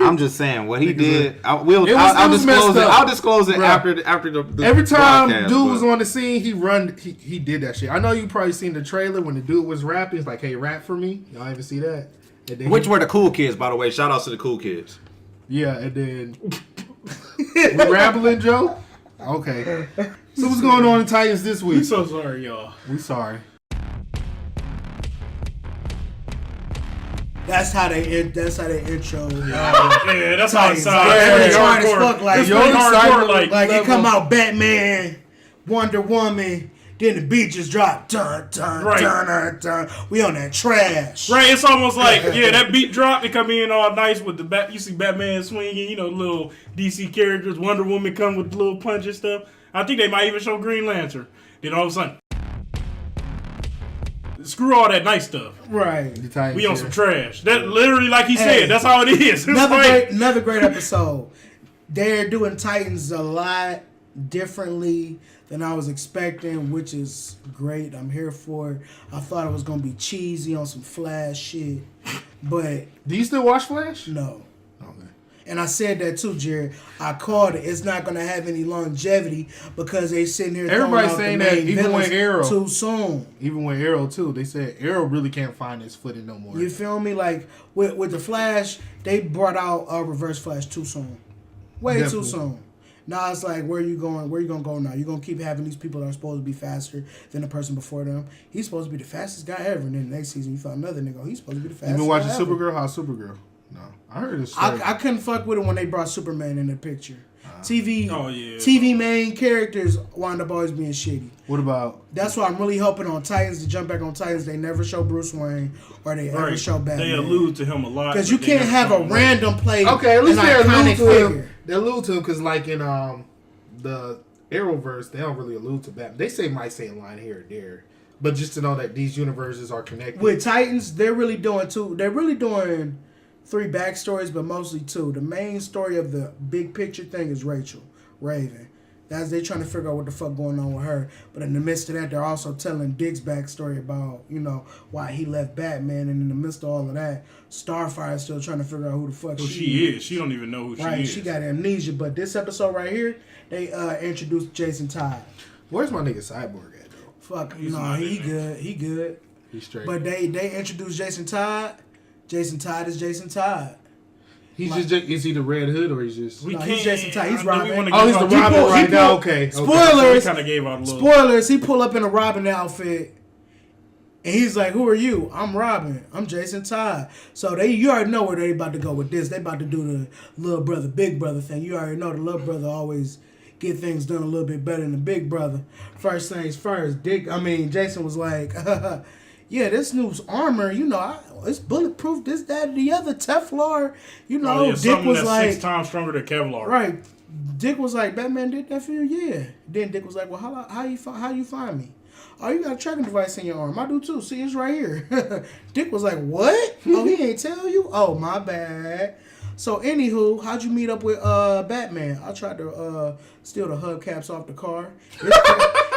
I'm just saying what he did. I'll was disclose messed it. up. I'll disclose it Bruh. after the Every time broadcast, dude but- was on the scene, he did that shit. I know you probably seen the trailer when the dude was rapping. He's like, hey, rap for me. Y'all even see that? And then Which were the cool kids, by the way. Shout outs to the cool kids. Yeah, and then we rambling, Joe? Okay. So what's going on in Titans this I'm week? so sorry, y'all. We sorry. That's how they intro. Yeah, that's how it Titans. sounds. Yeah, Pretty trying as hardcore. fuck, like, It's yo, pretty hardcore, excited, like Like it come out Batman, Wonder Woman, then the beat just drop. Dun dun Right. dun dun dun. We on that trash. Right, it's almost like that beat drop. It come in all nice with the You see Batman swinging, little DC characters. Wonder Woman come with the little punch and stuff. I think they might even show Green Lantern. Then all of a sudden, screw all that nice stuff. Right. The Titans, We on yeah. some trash. That literally, like he Hey, said, that's how it is. It's Another great episode. They're doing Titans a lot differently than I was expecting, which is great. I'm here for it. I thought it was gonna be cheesy on some Flash shit, but Do you still watch Flash? no. Okay. And I said that too, Jared. I called it. It's not gonna have any longevity because they sitting here. Everybody's throwing saying out the that main even with villains Arrow. too soon. Even with Arrow too, they said Arrow really can't find his footing no more. You feel me? Like with the Flash, they brought out a Reverse Flash too soon. Way Definitely. too soon. Now it's like, where you going? Where you gonna go now? You gonna keep having these people that are supposed to be faster than the person before them. He's supposed to be the fastest guy ever. And then the next season, you found another nigga. He's supposed to be the You fastest. been watching guy ever. Supergirl? How's Supergirl? No, I heard it's. I couldn't fuck with it when they brought Superman in the picture. TV, Oh, yeah. TV main characters wind up always being shitty. What about? That's why I'm really hoping on Titans to jump back on Titans. They never show Bruce Wayne or they ever Right. show Batman. They allude to him a lot. Because but you they can't never have show a him. random play. Okay, at least an they allude iconic to him. figure. They allude to him because, like in the Arrowverse, they don't really allude to Batman. They might say a line here or there, but just to know that these universes are connected. With Titans, they're really doing two. They're really doing 3 backstories, but mostly 2. The main story of the big picture thing is Rachel, Raven. As they trying to figure out what the fuck going on with her. But in the midst of that, they're also telling Dick's backstory about, why he left Batman. And in the midst of all of that, Starfire is still trying to figure out who the fuck she is. She don't even know who she is. Right, she got amnesia. But this episode right here, they introduced Jason Todd. Where's my nigga Cyborg at, though? Fuck, he good. He good. He's straight. But they introduced Jason Todd. Jason Todd is Jason Todd. He's just is he the Red Hood or he's just? He's Jason Todd. He's Robin. He's the Robin right now. Okay. Spoilers. Kind of gave out a little. Spoilers. He pull up in a Robin outfit, and he's like, "Who are you? I'm Robin. I'm Jason Todd." So you already know where they about to go with this. They about to do the little brother, big brother thing. You already know the little brother always get things done a little bit better than the big brother. First things first. Jason was like, "Yeah, this new armor, it's bulletproof. This, that, the other Teflon. Dick was like 6 times stronger than Kevlar. Right. Dick was like, Batman did that for you? Yeah. Then Dick was like, well, how you find me? Oh, you got a tracking device in your arm. I do too. See, it's right here. Dick was like, what? Oh, he ain't tell you? Oh, my bad. So, anywho, how'd you meet up with Batman? I tried to steal the hubcaps off the car.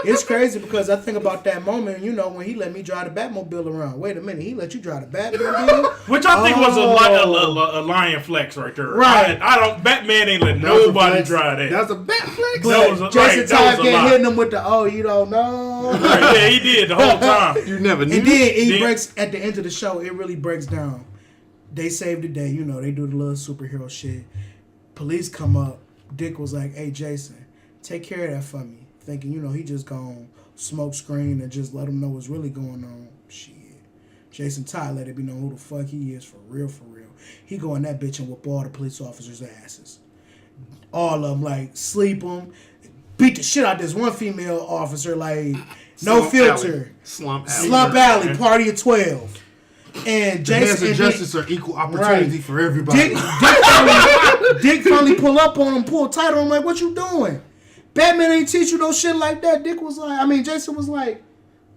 It's crazy because I think about that moment, when he let me drive the Batmobile around. Wait a minute, he let you drive the Batmobile? Which I think was a lion flex right there. Right. Batman ain't let nobody drive that. That's a bat flex. But Jason Todd kept hitting him with the, you don't know. Right, yeah, he did the whole time. You never knew. And then he breaks, at the end of the show, it really breaks down. They save the day, they do the little superhero shit. Police come up. Dick was like, hey, Jason, take care of that for me. Thinking, he just gonna smoke screen and just let him know what's really going on. Shit. Jason Todd let it be known who the fuck he is for real, for real. He go in that bitch and whoop all the police officers' asses. All of them, like, sleep them, beat the shit out of this one female officer, like, no filter. Slump Alley, party of 12. And Jason Hands of justice are equal opportunity for everybody. Dick finally pull up on him, pull tight on him, like, what you doing? Batman ain't teach you no shit like that. Jason was like,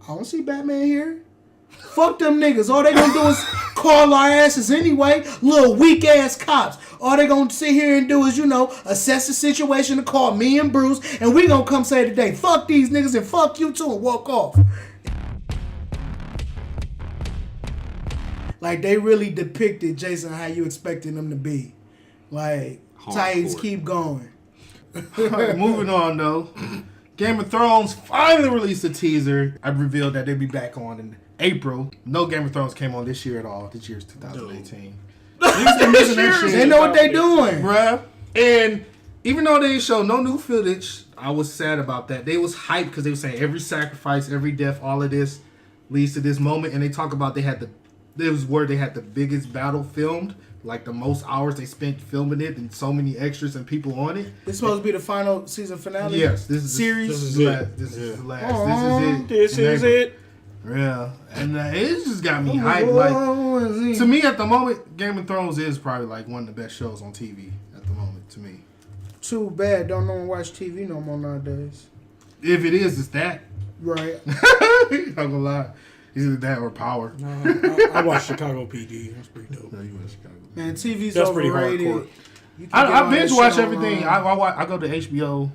I don't see Batman here. Fuck them niggas. All they gonna do is call our asses anyway. Little weak ass cops. All they gonna sit here and do is, assess the situation to call me and Bruce, and we gonna come say today, fuck these niggas and fuck you too, and walk off. Like, they really depicted Jason how you expected him to be. Like, Titans keep going. Right, moving on, though. Game of Thrones finally released a teaser. I revealed that they'd be back on in April. No Game of Thrones came on this year at all. This year's 2018. They know what they doing. Bruh. And even though they didn't show no new footage, I was sad about that. They was hyped because they were saying every sacrifice, every death, all of this leads to this moment. And they talk about they had the biggest battle filmed. Like, the most hours they spent filming it and so many extras and people on it. This supposed to be the final season finale? Yes. This is series. This is it. This is the last. This is it. Yeah. And it just got me hyped. Like, to me, at the moment, Game of Thrones is probably like one of the best shows on TV at the moment, to me. Too bad. Don't no one watch TV no more nowadays. If it is, it's that. Right. I'm gonna lie. Either that or Power. No, I watched Chicago PD. That's pretty dope. No, you watch Chicago. Man, TV's That's overrated. I binge watch everything. I go to HBO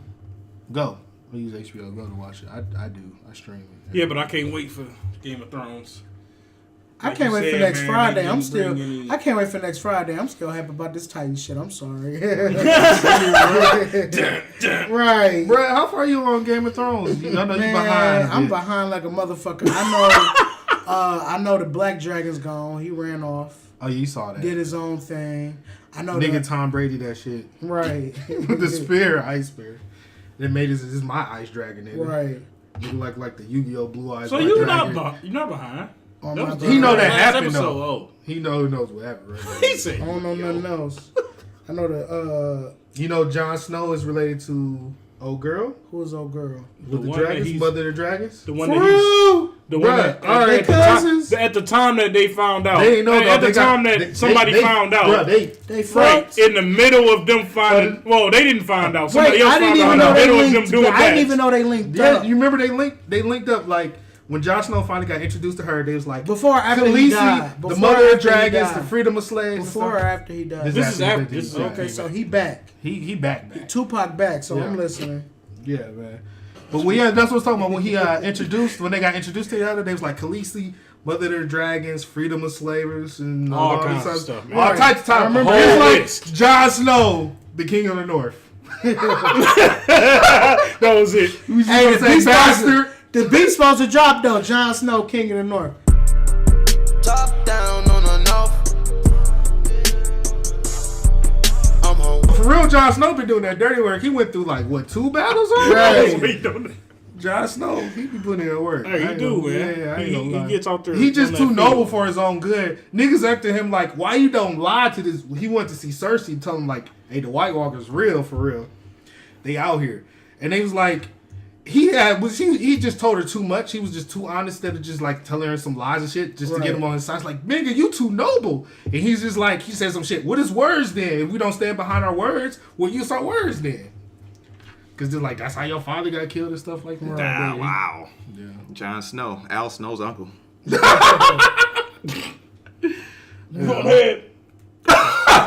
Go. I use HBO Go to watch it. I do. I stream it. Yeah, but I can't wait for Game of Thrones. I can't wait for next Friday. I can't wait for next Friday. I'm still happy about this Titan shit. I'm sorry. Right. Bro, how far are you on Game of Thrones? I know you behind. I'm behind like a motherfucker. I know the Black Dragon's gone. He ran off. Oh, you saw that. Did his own thing. I know Nigga Tom Brady that shit. Right. With the spear, ice spear. It made this is my ice dragon, nigga. Right. Look like the Yu-Gi-Oh! Blue Eyes. So you're not behind. He know that happened episode, though. He knows what happened. Right? He said, I don't know nothing else. I know the Jon Snow is related to old girl. Who's old girl? With the dragons, mother of the dragons. The one that he's the one that right, cousins. at the time that they found out. They didn't know at the time that somebody found out. Bro, they right in the middle of them finding. Well, they didn't find out. Somebody else found out in the middle of them doing that. I didn't even know they linked up. You remember they linked up like. When Jon Snow finally got introduced to her, they was like, before or after he died? The mother of dragons, the freedom of slaves. Before or after he died? This is after. Okay, so he back. He back. Tupac back, so yeah. I'm listening. Yeah, man. But that's what I was talking about when he when they got introduced to each other, they was like Khaleesi, Mother of the Dragons, Freedom of Slavers, and all kinds of stuff, man. All types of time. I remember it's like Jon Snow, the King of the North. That was it. Hey, the beat supposed to drop though. Jon Snow, King of the North. Top down on the north. I'm home. For real, Jon Snow been doing that dirty work. He went through like 2 battles already. Jon Snow, he be putting in work. Hey, he do, man. Yeah, he gets out there. He just too noble for his own good. Niggas after him like, why you don't lie to this? He went to see Cersei, tell him like, hey, the White Walkers real for real. They out here, and they was like, he just told her too much. He was just too honest instead of just like telling her some lies and shit just to get him on his side. It's like, nigga, you too noble. And he's just like, he said some shit. What is words then? If we don't stand behind our words, we'll use our words then. Because they're like, that's how your father got killed and stuff like that. Wow. Yeah. Jon Snow, Al Snow's uncle. I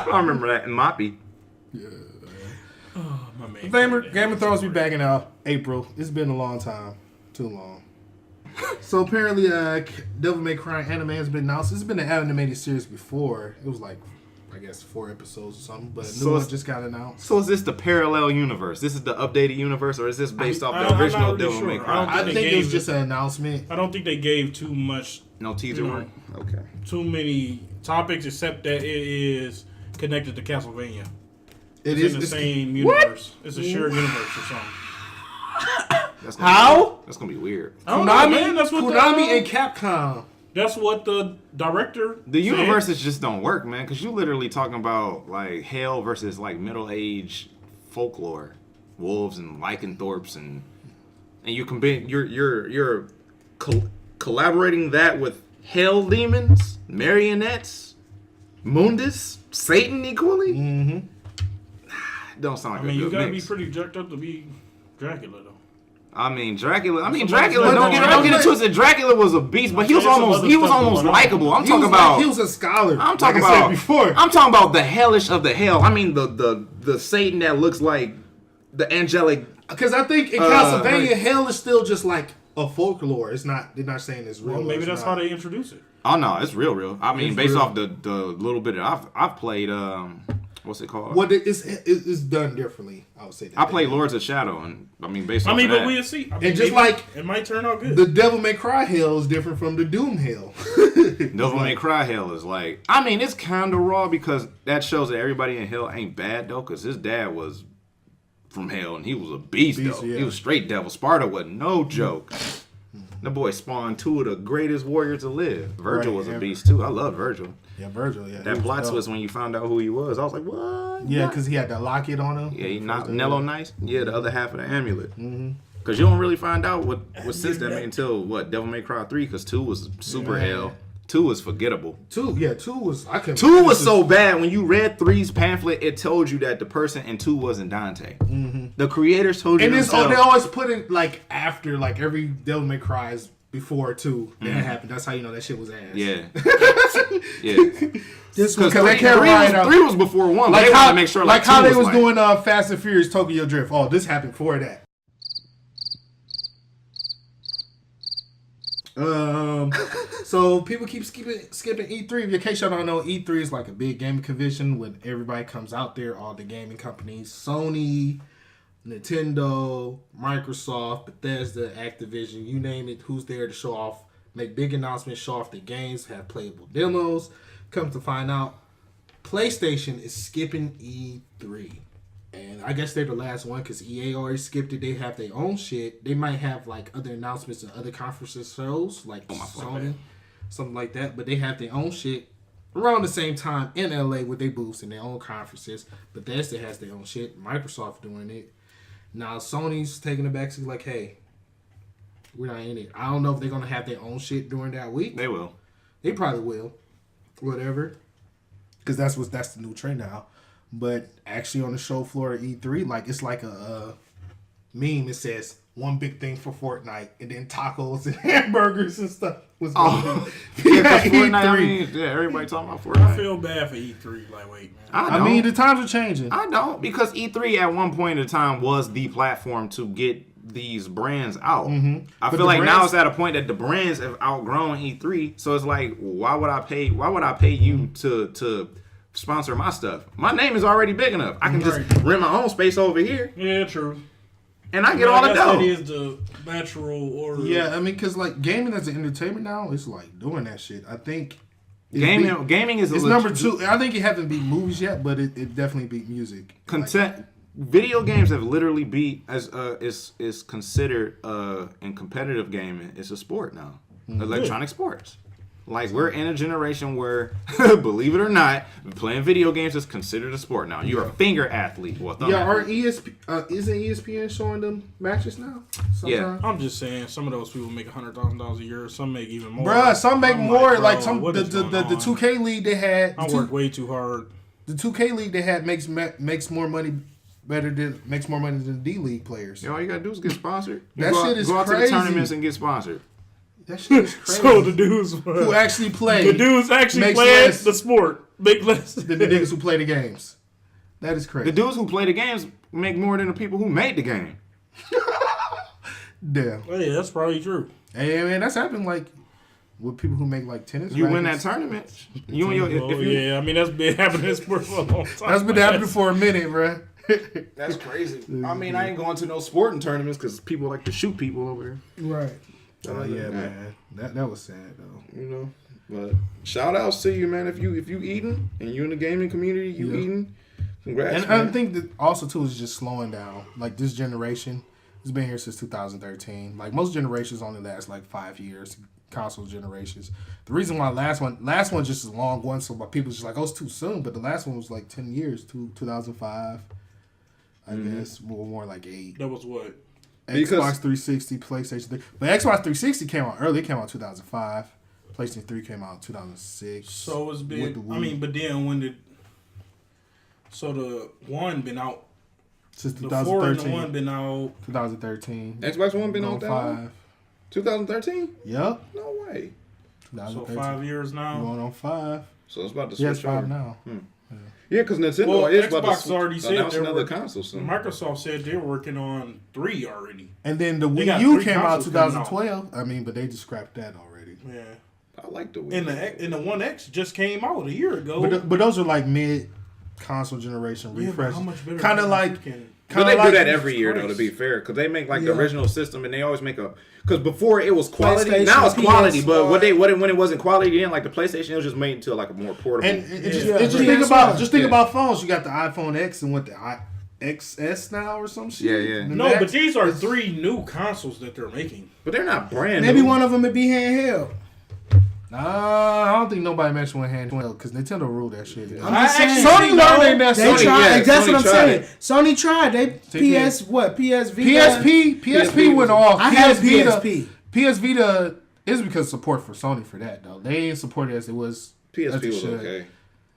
remember that in Moppy. Yeah. Oh, my man. Game of Thrones be back in April. It's been a long time. Too long. So apparently, Devil May Cry anime has been announced. It's been an animated series before. It was like, I guess 4 episodes or something, but new one just got announced. So is this the parallel universe? This is the updated universe, or is this based off the original Devil May Cry? I think it was just an announcement. I don't think they gave too much. No teaser work? Okay. Too many topics, except that it is connected to Castlevania. It's in the same universe. It's a shared universe or something. That's gonna be weird. Konami, That's what Konami and Capcom. That's what the director The universes just don't work, man, because you literally talking about like hell versus like middle age folklore, wolves and lycanthropes, and you combine you're collaborating that with hell demons, marionettes, Mundus, Satan equally. Mm-hmm. Don't sound like I mean, a good you gotta mix. be pretty jacked up to be Dracula, though. I mean, Dracula. Don't Dracula- get it twisted. Dracula was a beast, but he was There's some almost other stuff going on. likable. I'm He talking was about. he was a scholar. I'm talking like I said about before. I'm talking about the hellish of the hell. I mean the Satan that looks like the angelic. Because I think in Castlevania, hell is still just like a folklore. It's not. They're not saying it's real. Well, maybe It's that's not. how they introduce it. Oh no, it's real. I mean, It's based real. off the little bit that I've played. What's it called? What it's done differently. I would say that. I played Lords of Shadow, and I mean, based off I mean, of but that, we'll see. I mean, And just maybe like it might turn out good. the Devil May Cry hell is different from the Doom hell. Devil May Cry hell is like. I mean, it's kind of raw because that shows that everybody in hell ain't bad though, because his dad was from hell and he was a beast though. Yeah. He was straight devil. Sparta was no joke. The boy spawned 2 of the greatest warriors to live. Virgil was a beast too. I love Virgil. Yeah, Virgil. Yeah, That plot twist when you found out who he was, I was like, what? Yeah, because he had that locket on him. Yeah, he knocked Nello nice. Yeah, the other half of the amulet. Because you don't really find out what sense that made until Devil May Cry 3, because 2 was super hell. 2 was forgettable. 2 was. I couldn't. 2 was so bad. When you read 3's pamphlet, it told you that the person in 2 wasn't Dante. The creators told you. And themselves. they always put it like after, like every Devil May Cry is before 2 that happened. That's how you know that shit was ass. Yeah. Yeah. This Because was they can't write out. 3 was before 1. But Like they how, wanted to make sure like 2 how they was like, doing Fast and Furious Tokyo Drift. Oh, this happened before that. So people keep skipping E3. In case y'all don't know, E3 is like a big gaming convention when everybody comes out there, all the gaming companies, Sony, Nintendo, Microsoft, Bethesda, Activision, you name it, who's there to show off, make big announcements, show off their games, have playable demos. Come to find out, PlayStation is skipping E3. And I guess they're the last one because EA already skipped it. They have their own shit. They might have like other announcements and other conferences shows like Sony, something like that. But they have their own shit around the same time in LA with their booths and their own conferences. Bethesda has their own shit. Microsoft doing it. Now Sony's taking it back to like, hey, we're not in it. I don't know if they're gonna have their own shit during that week. They will. They probably will. Whatever. Because that's the new trend now. But actually on the show floor at E3, like it's like a meme. It says one big thing for Fortnite, and then tacos and hamburgers and stuff was going to be Fortnite, I E3. mean, yeah, everybody talking about I Fortnite. feel bad for E3. Like, wait, man. I I mean, don't. the times are changing. I don't, because E3 at one point in time was the platform to get these brands out. I But feel the like now brands- it's at a point that the brands have outgrown E3. So it's like, why would I pay you to sponsor my stuff? My name is already big enough. I can just rent my own space over here, Yeah, true. and I get all the I guess that dough. is the natural order. Yeah, I mean, because like gaming as an entertainment now, it's like doing that shit. I think it's Gaming is It's number 2. I think it hasn't beat movies yet, but it definitely beat music. Content. Video games have literally beat as is considered in competitive gaming. It's a sport now. Electronic sports. Like, we're in a generation where, believe it or not, playing video games is considered a sport now. You're a finger athlete. Well, thumb Yeah, athlete. isn't ESPN showing them matches now? Yeah. I'm just saying, some of those people make $100,000 a year. Some make even more. Bruh, some make I'm more. bro, Like some what the is going on? 2K league they had. I work way too hard. The 2K league they had makes more money than the D League players. All you gotta do is get sponsored. You That go shit out, is go out to the crazy. tournaments and get sponsored. That shit is crazy. So the dudes who actually play the dudes actually makes playing less the sport make less than the niggas who play the games. That is crazy. The dudes who play the games make more than the people who made the game. Damn. Oh, yeah, that's probably true. Hey man, that's happened like with people who make like tennis. You win that rackets. tournament. You and your Oh if you, yeah, I mean that's been happening in sports for a long time. That's been happening for a minute, bruh. That's crazy. I mean, I ain't going to no sporting tournaments because people like to shoot people over here. Right. Oh yeah, man. That was sad though. You know, but shout outs to you, man. If you eating and you in the gaming community, you eating. Congrats, And man. I think that also too is just slowing down. Like this generation has been here since 2013. Like most generations only last like 5 years. Console generations. The reason why last one just a long one, so people just like, oh, it's too soon. But the last one was like 10 years, 2005. I guess more like 8. That was what? Xbox 360, PlayStation 3. But Xbox 360 came out early. It came out 2005. PlayStation 3 came out 2006. So it's with been. the I Wii. mean, but then when did? So the one been out. Since The 4 and the 2013. one been out. 2013. Xbox One been out that long? 5. 2013? Yep. No way. So 2013. 5 years now. Going on 5. So it's about to switch Yeah, it's 5 over. now. Yeah, because Nintendo Well, is about Xbox to already said announce they another were- console soon. Microsoft said they're working on 3 already. And then the They Wii got U 3 came out consoles coming out. 2012. I mean, but they just scrapped that already. Yeah. I like the Wii. And the One X just came out a year ago. But those are like mid console generation Yeah, but refreshes. how much better Kind of can like. freaking- But they like do that every year, though, to Christ. be fair, because they make like Yeah. the original system, and they always make a. Because before it was quality, PlayStation, now it's quality. PS1. But when it wasn't quality, then like the PlayStation, it was just made into like a more portable. And just Yeah. think PS1. about think Yeah. about phones. You got the iPhone X and what the XS now or some shit. Yeah, yeah. The No, Max. but these are 3 new consoles that they're making. But they're not brand Maybe new. one of them would be handheld. Nah, I don't think nobody mentioned one handheld because Nintendo ruled that shit. I'm just saying. Sony learned that. They Sony, tried. yeah, That's Sony what I'm tried saying. Sony tried. They PS what? PS Vita. PSP went off. I had PS Vita. PSP. PS Vita is because support for Sony for that though. They ain't supported as it was. as PSP it was should. okay.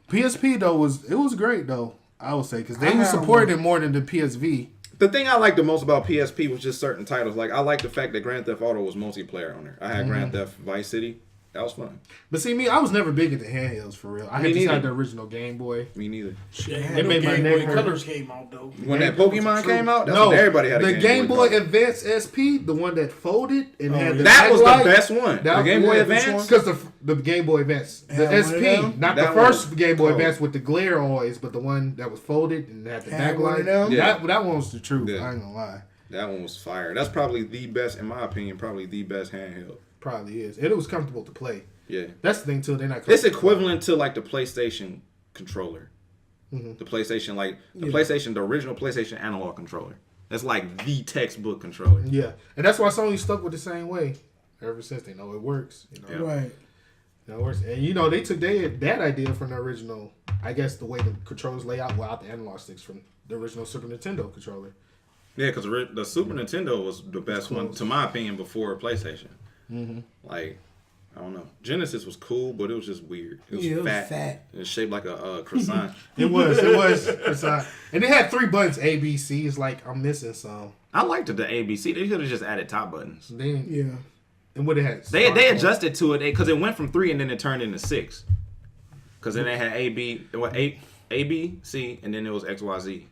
PSP though was great though. I would say because I they had supported one. it more than the PSV. The thing I liked the most about PSP was just certain titles. Like I like the fact that Grand Theft Auto was multiplayer on there. I had Grand Theft Vice City. That was fun. But see, me, I was never big into handhelds for real. I Me had just had neither. the original Game Boy. Me neither. Yeah, It made my Game neck Boy hurt. Colors came out though. When that Pokemon came out, that's No, when everybody had a the Game Boy Color. Advance SP, the one that folded and had the That was the backlight. best one. The Game Boy Advance. Because the Game Boy Advance, the Had one of SP, them? not That the first was Game Boy cold. Advance with the glare always, but the one that was folded and had the Had one backlight. of them? Yeah. That one was the truth. Yeah. I ain't gonna lie. That one was fire. That's probably the best, in my opinion, probably the best handheld. Probably is. And it was comfortable to play. Yeah. That's the thing too. They're not. It's equivalent to like the PlayStation controller. The PlayStation, the original PlayStation analog controller. That's like the textbook controller. Yeah, and that's why Sony stuck with the same way ever since. They know it works. You know, Right. it works. And they took that idea from the original. I guess the way the controllers lay out without the analog sticks from the original Super Nintendo controller. Yeah, because the Super Nintendo was the best one, to my opinion, before PlayStation. Like, I don't know. Genesis was cool, but it was just weird. It was, Yeah, it was fat. fat. It was shaped like a croissant. It was. And it had 3 buttons, A, B, C. It's like I'm missing some. I liked the ABC. They could have just added top buttons. Then, Yeah. and what it had? They adjusted to it because it went from 3 and then it turned into 6. Because then they had A, B, C, and then it was X, Y, Z.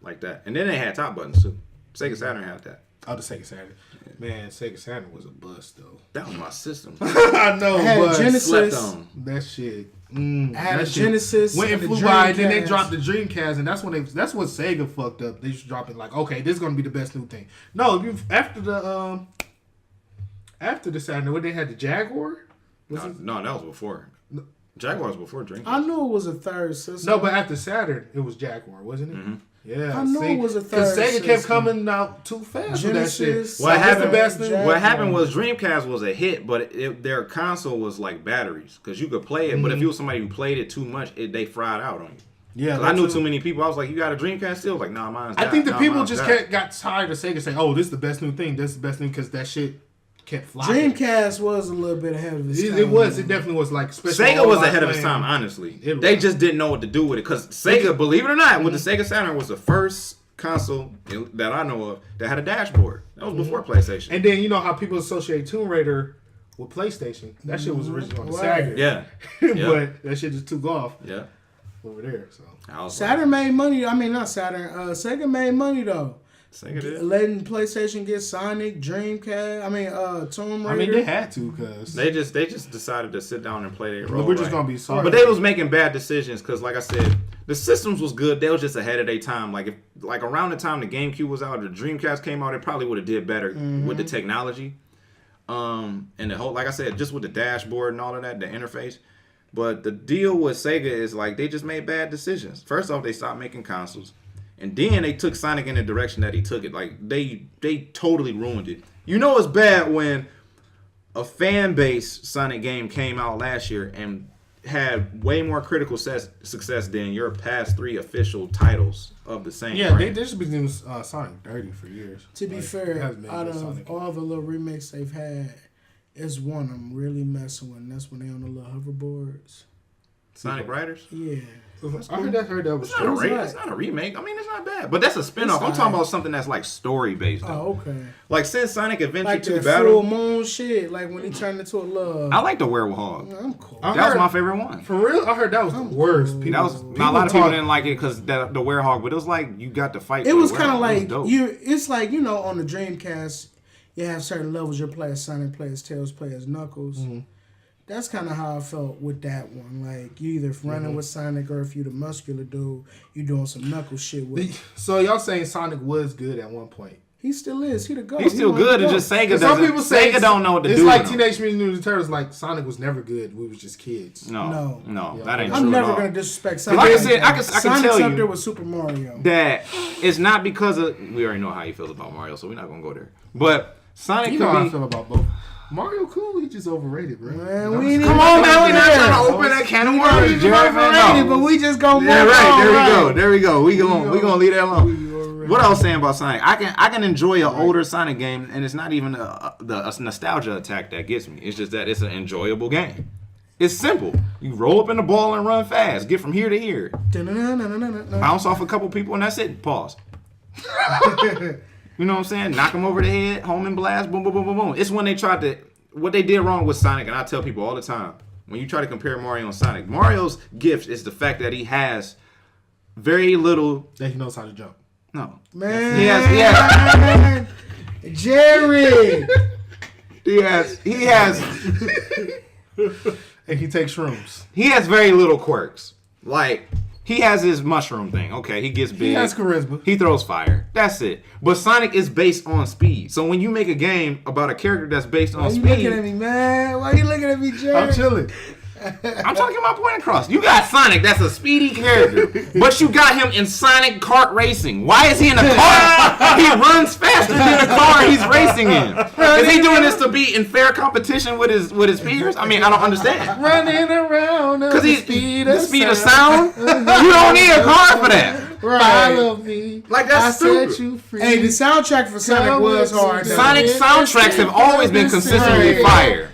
Like that. And then they had top buttons too. Sega Saturn had that. Oh, the Sega Saturn. Man, Sega Saturn was a bust though. That was my system. I know, I had but Genesis. Slept on. that shit. I had a that shit Genesis. went and and a flew by, and then they Dreamcast. dropped the Dreamcast, and that's what Sega fucked up. They just dropped it like, okay, this is gonna be the best new thing. No, after the Saturn, when they had the Jaguar. No, that was before. Jaguar was before Dreamcast. I knew it was a third system. No, but after Saturn, it was Jaguar, wasn't it? Mm-hmm. Yeah, I knew it was a because third Sega kept system. coming out too fast with that shit. Genesis. What happened? the best thing? Jaguar. What happened was Dreamcast was a hit, but their console was like batteries because you could play it, but if you was somebody who played it too much, they fried out on you. Yeah, I knew too many people. I was like, "You got a Dreamcast still?" Like, nah, mine's. I think the nah, people mine's just that. got tired of Sega saying, "Oh, this is the best new thing. This is the best thing," because that shit kept flying. Dreamcast was a little bit ahead of its time. It was. It definitely was. Like especially Sega all was my ahead of its playing- time, honestly. It They was. just didn't know what to do with it because Sega, believe it or not, with the Sega Saturn was the first console that I know of that had a dashboard. That was before PlayStation. And then you know how people associate Tomb Raider with PlayStation. That shit was originally on the Right. Sega. Yeah, but that shit just took off yeah. over there. So I was Saturn made money. I mean, not Saturn. Sega made money though. Sega did. Letting PlayStation get Sonic, Dreamcast. I mean, Tomb Raider. I mean, they had to because They just decided to sit down and play their role. we're just right. gonna be sorry. But they was making bad decisions because, like I said, the systems was good. They was just ahead of their time. Like around the time the GameCube was out, or the Dreamcast came out, it probably would have did better with the technology. And the whole, like I said, just with the dashboard and all of that, the interface. But the deal with Sega is like they just made bad decisions. First off, they stopped making consoles. And then they took Sonic in the direction that he took it. Like they totally ruined it. You know it's bad when a fan base Sonic game came out last year and had way more critical success than your past 3 official titles of the same yeah, they brand. just been doing Sonic dirty for years. To be Like, it fair, hasn't been out good of Sonic. all the little remakes they've had, it's one I'm really messing with. And that's when they on the little hoverboards. Sonic Riders? Yeah. I heard that was It's not, was that? it's not a remake. I mean, it's not bad. But that's a spinoff. I'm talking about something that's like story based. Oh, okay. Like since Sonic Adventure Like 2 that Battle, full moon shit. Like when he turned into a little. I like the Werewolf. I'm cool. I That was heard- my favorite one. For real, I heard that was the worst. That was now, a lot of people didn't like it because the Werehog, but it was like you got to fight. It for was the kind of Werehog. It was like dope. it's like, you know, on the Dreamcast, you have certain levels. You play as Sonic, play as Tails, play as Knuckles. Mm-hmm. That's kind of how I felt with that one. Like you either running Mm-hmm. with Sonic, or if you the muscular dude, you doing some Knuckles shit with him. So y'all saying Sonic was good at one point? He still is. He the goat. He's still one of good. the It's just goats. Sega Some doesn't. people say Sega don't know what to it's do. like with them. Teenage Mutant Ninja Turtles. Like Sonic was never good. We was just kids. No, No. that ain't true I'm never at all. gonna disrespect Sonic. Like I said, I can Sonic's tell up there you with Super Mario. that it's not because of. We already know how he feels about Mario, so we're not gonna go there. But Sonic You know how I could feel about both. Mario cool. He just overrated, bro. Man, we ain't be. Come even on, man, gonna we go not there. trying to open that can of We worms, ain't Jared. even overrated, but we just gonna Yeah, move right. on, There we right? go. There we go. We gonna leave that alone. What I was saying about Sonic, I can enjoy an older Sonic game, and it's not even a nostalgia attack that gets me. It's just that it's an enjoyable game. It's simple. You roll up in the ball and run fast. Get from here to here. Dun-dun-dun-dun-dun-dun. Bounce off a couple people, and that's it. Pause. You know what I'm saying? Knock them over the head, home and blast, boom, boom, boom, boom, boom. It's when they tried to, what they did wrong with Sonic, and I tell people all the time, when you try to compare Mario and Sonic, Mario's gift is the fact that he has very little, That he knows how to jump. no. Man, He has, Jerry. he has And he takes shrooms. he has very little quirks. Like, he has his mushroom thing. Okay, he gets big. He has charisma. He throws fire. That's it. But Sonic is based on speed. So when you make a game about a character that's based on Why you speed, looking at me, man? Why you looking at me, Jerry? I'm chilling. I'm trying to get my point across. You got Sonic, that's a speedy character, but you got him in Sonic kart racing. Why is he in a car? He runs faster than the car he's racing in. Is he doing this to be in fair competition with his peers? I mean, I don't understand. Running around Because the the speed of sound, you don't need a car for that. Follow me. Like, that's I stupid. set you free. Hey, the soundtrack for Sonic was hard. though. Sonic soundtracks have always been consistently fire.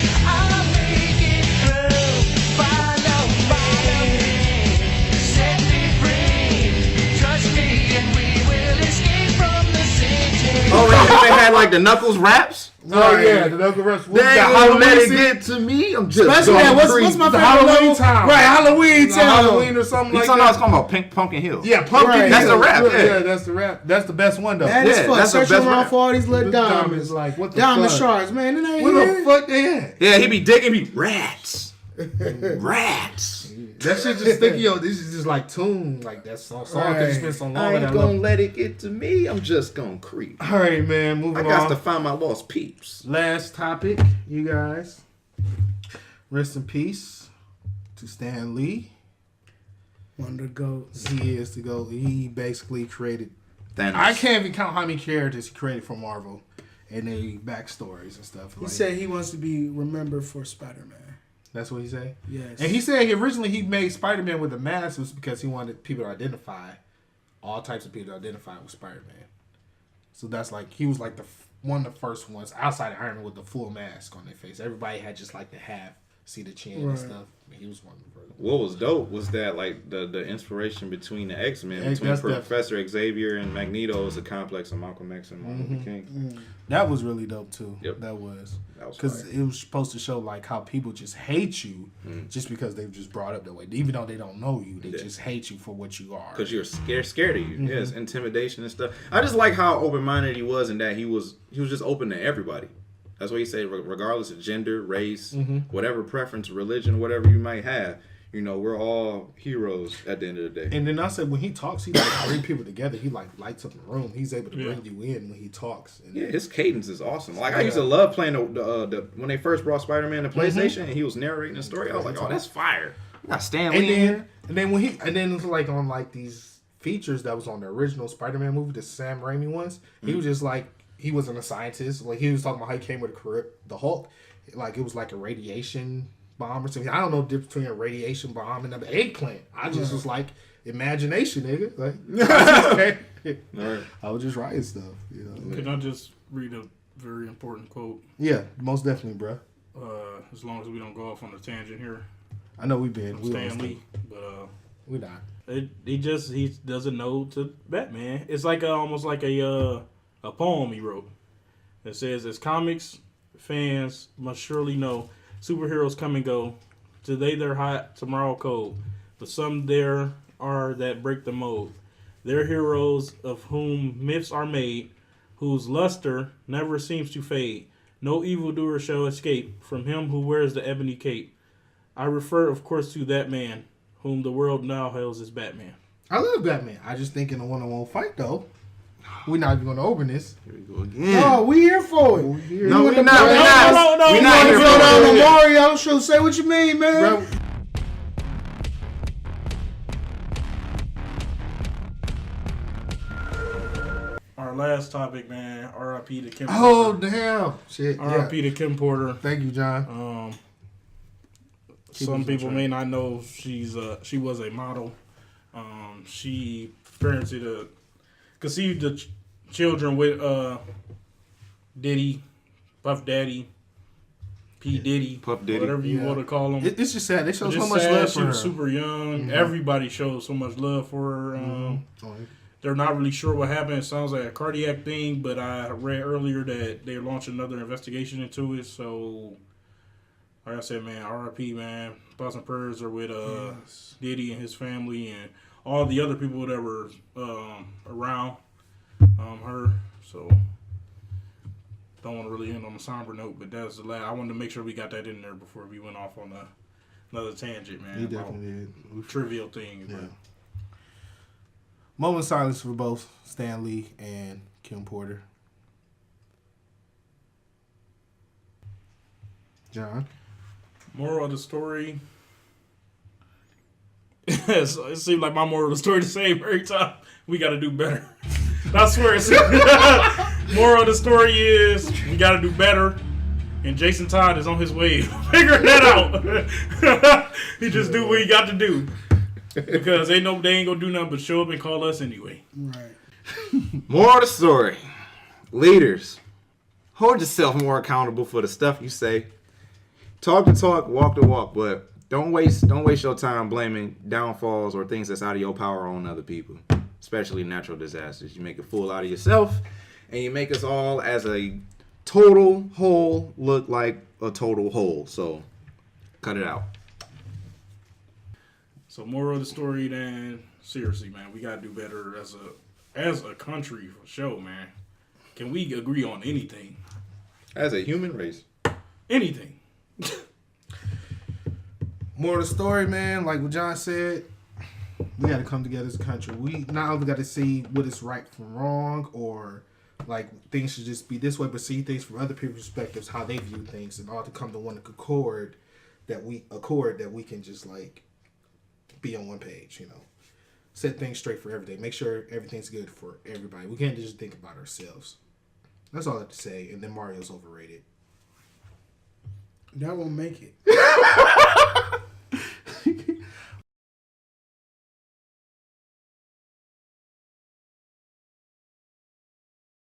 like the Knuckles raps. Oh yeah, the Knuckle Rush. They ain't gonna let it get to me. I'm just Especially going that. What's crazy. my The favorite Halloween level? Town. Right, Halloween Town. Halloween or something You like talking that. about Pumpkin Hill? Yeah, Pumpkin Right. Hill. That's the rap, yeah. that's the rap. That's the best one though. That is Yeah, fuck. that's the Searching best around rap. for all these little The diamonds. like what the Diamond fuck? shards, man. It ain't Where the here. fuck they at? Yeah, he be digging me rats. Rats. That shit just sticky. Yo, this is just like tune. Like that song. Right. Cause it's been so long. I ain't that gonna let it get to me. I'm just gonna creep. All right, man. I Moving got on. to find my lost peeps. Last topic, you guys. Rest in peace to Stan Lee. One of the goats. He is the GOAT. He basically created. Thanos. I can't even count how many characters he created for Marvel and their backstories and stuff. He Like, said he wants to be remembered for Spider-Man. that's what he said. Yes. And he said originally he made Spider-Man with a mask was because he wanted people to identify, all types of people to identify with Spider-Man. So that's like, he was like one of the first ones outside of Iron Man with the full mask on their face. Everybody had just like the half, see the chin and stuff. He was one of the first. What was dope was that like the inspiration between the X-Men, Yeah, between that's Professor Xavier and Magneto is a complex of Malcolm X and Martin Luther King. That was really dope too. Yep. That was was because fire. it was supposed to show like how people just hate you just because they've just brought up that way. Even though they don't know you, they just hate you for what you are. Because you're scared of you. Yes, intimidation and stuff. I just like how open-minded he was, and that he was just open to everybody. That's what he said, regardless of gender, race, whatever preference, religion, whatever you might have. You know, we're all heroes at the end of the day. And then I said when he talks, he like bring people together. He like lights up the room. He's able to bring you in when he talks. And Yeah, his cadence is awesome. Like I used to love playing the when they first brought Spider-Man to PlayStation and he was narrating the story. I was like, oh, that's fire. I got Stan And Lee in here. then when it was like on like these features that was on the original Spider-Man movie, the Sam Raimi ones, he was just like he wasn't a scientist. Like he was talking about how he came with the Hulk, like it was like a radiation bomb or something. I don't know the difference between a radiation bomb and an eggplant. I just was like imagination, nigga. Like I was just writing stuff. You know. Can I just read a very important quote? Yeah, most definitely, bro. As long as we don't go off on a tangent here. I know we've been. We Stan Lee, but we not. he doesn't know to Batman. It's like almost like a poem he wrote. It says, as comics fans must surely know, superheroes come and go. Today they're hot, tomorrow cold. But some there are that break the mold. They're heroes of whom myths are made, whose luster never seems to fade. No evildoer shall escape from him who wears the ebony cape. I refer, of course, to that man, whom the world now hails as Batman. I love Batman. I just think in a one-on-one fight though, we're not even going to open this. Here we go again. No, we here for it. No, we're No, not. no, We're not. no, We're no, not no, here no, for Go down it. to Mario show. Say what you mean, man. Bro, Our last topic, man, R.I.P. to Kim oh Porter. damn, shit. Yeah. R.I.P. to Kim Porter. Thank you, John. Some people may not know she was a model. She conceived the children with Diddy, Puff Daddy, P Diddy, Puff Diddy. whatever you want to call them. It's just sad. They show so Just much sad, love she for her. was super young. Everybody shows so much love for her. They're not really sure what happened. It sounds like a cardiac thing, but I read earlier that they launched another investigation into it. So, like I said, man, RIP, man. Thoughts and prayers are with Diddy and his family and all the other people that were around her. So, don't want to really end on a somber note, but that's the last. I wanted to make sure we got that in there before we went off on another tangent, man. He about definitely did. trivial things. Yeah. But Moment of silence for both Stan Lee and Kim Porter. John. moral of the story. It seems like my moral of the story the same every time. We got to do better. I swear it's moral of the story is we got to do better. And Jason Todd is on his way figuring that out. He just do what he got to do. Because they ain't gonna do nothing but show up and call us anyway. Right. Moral of the story. Leaders, hold yourself more accountable for the stuff you say. Talk the talk, walk the walk, but don't waste your time blaming downfalls or things that's out of your power on other people, especially natural disasters. You make a fool out of yourself, and you make us all as a total whole look like a total whole. So cut it out. So moral of the story, then, seriously, man, we gotta do better as a country for sure, man. Can we agree on anything? As a human race. Anything. More of the story, man, like what John said, we got to come together as a country. We not only got to see what is right from wrong, or like things should just be this way, but see things from other people's perspectives, how they view things, and all to come to one accord that we can just like be on one page, you know. Set things straight for every day. Make sure everything's good for everybody. We can't just think about ourselves. That's all I have to say. And then Mario's overrated. That won't make it.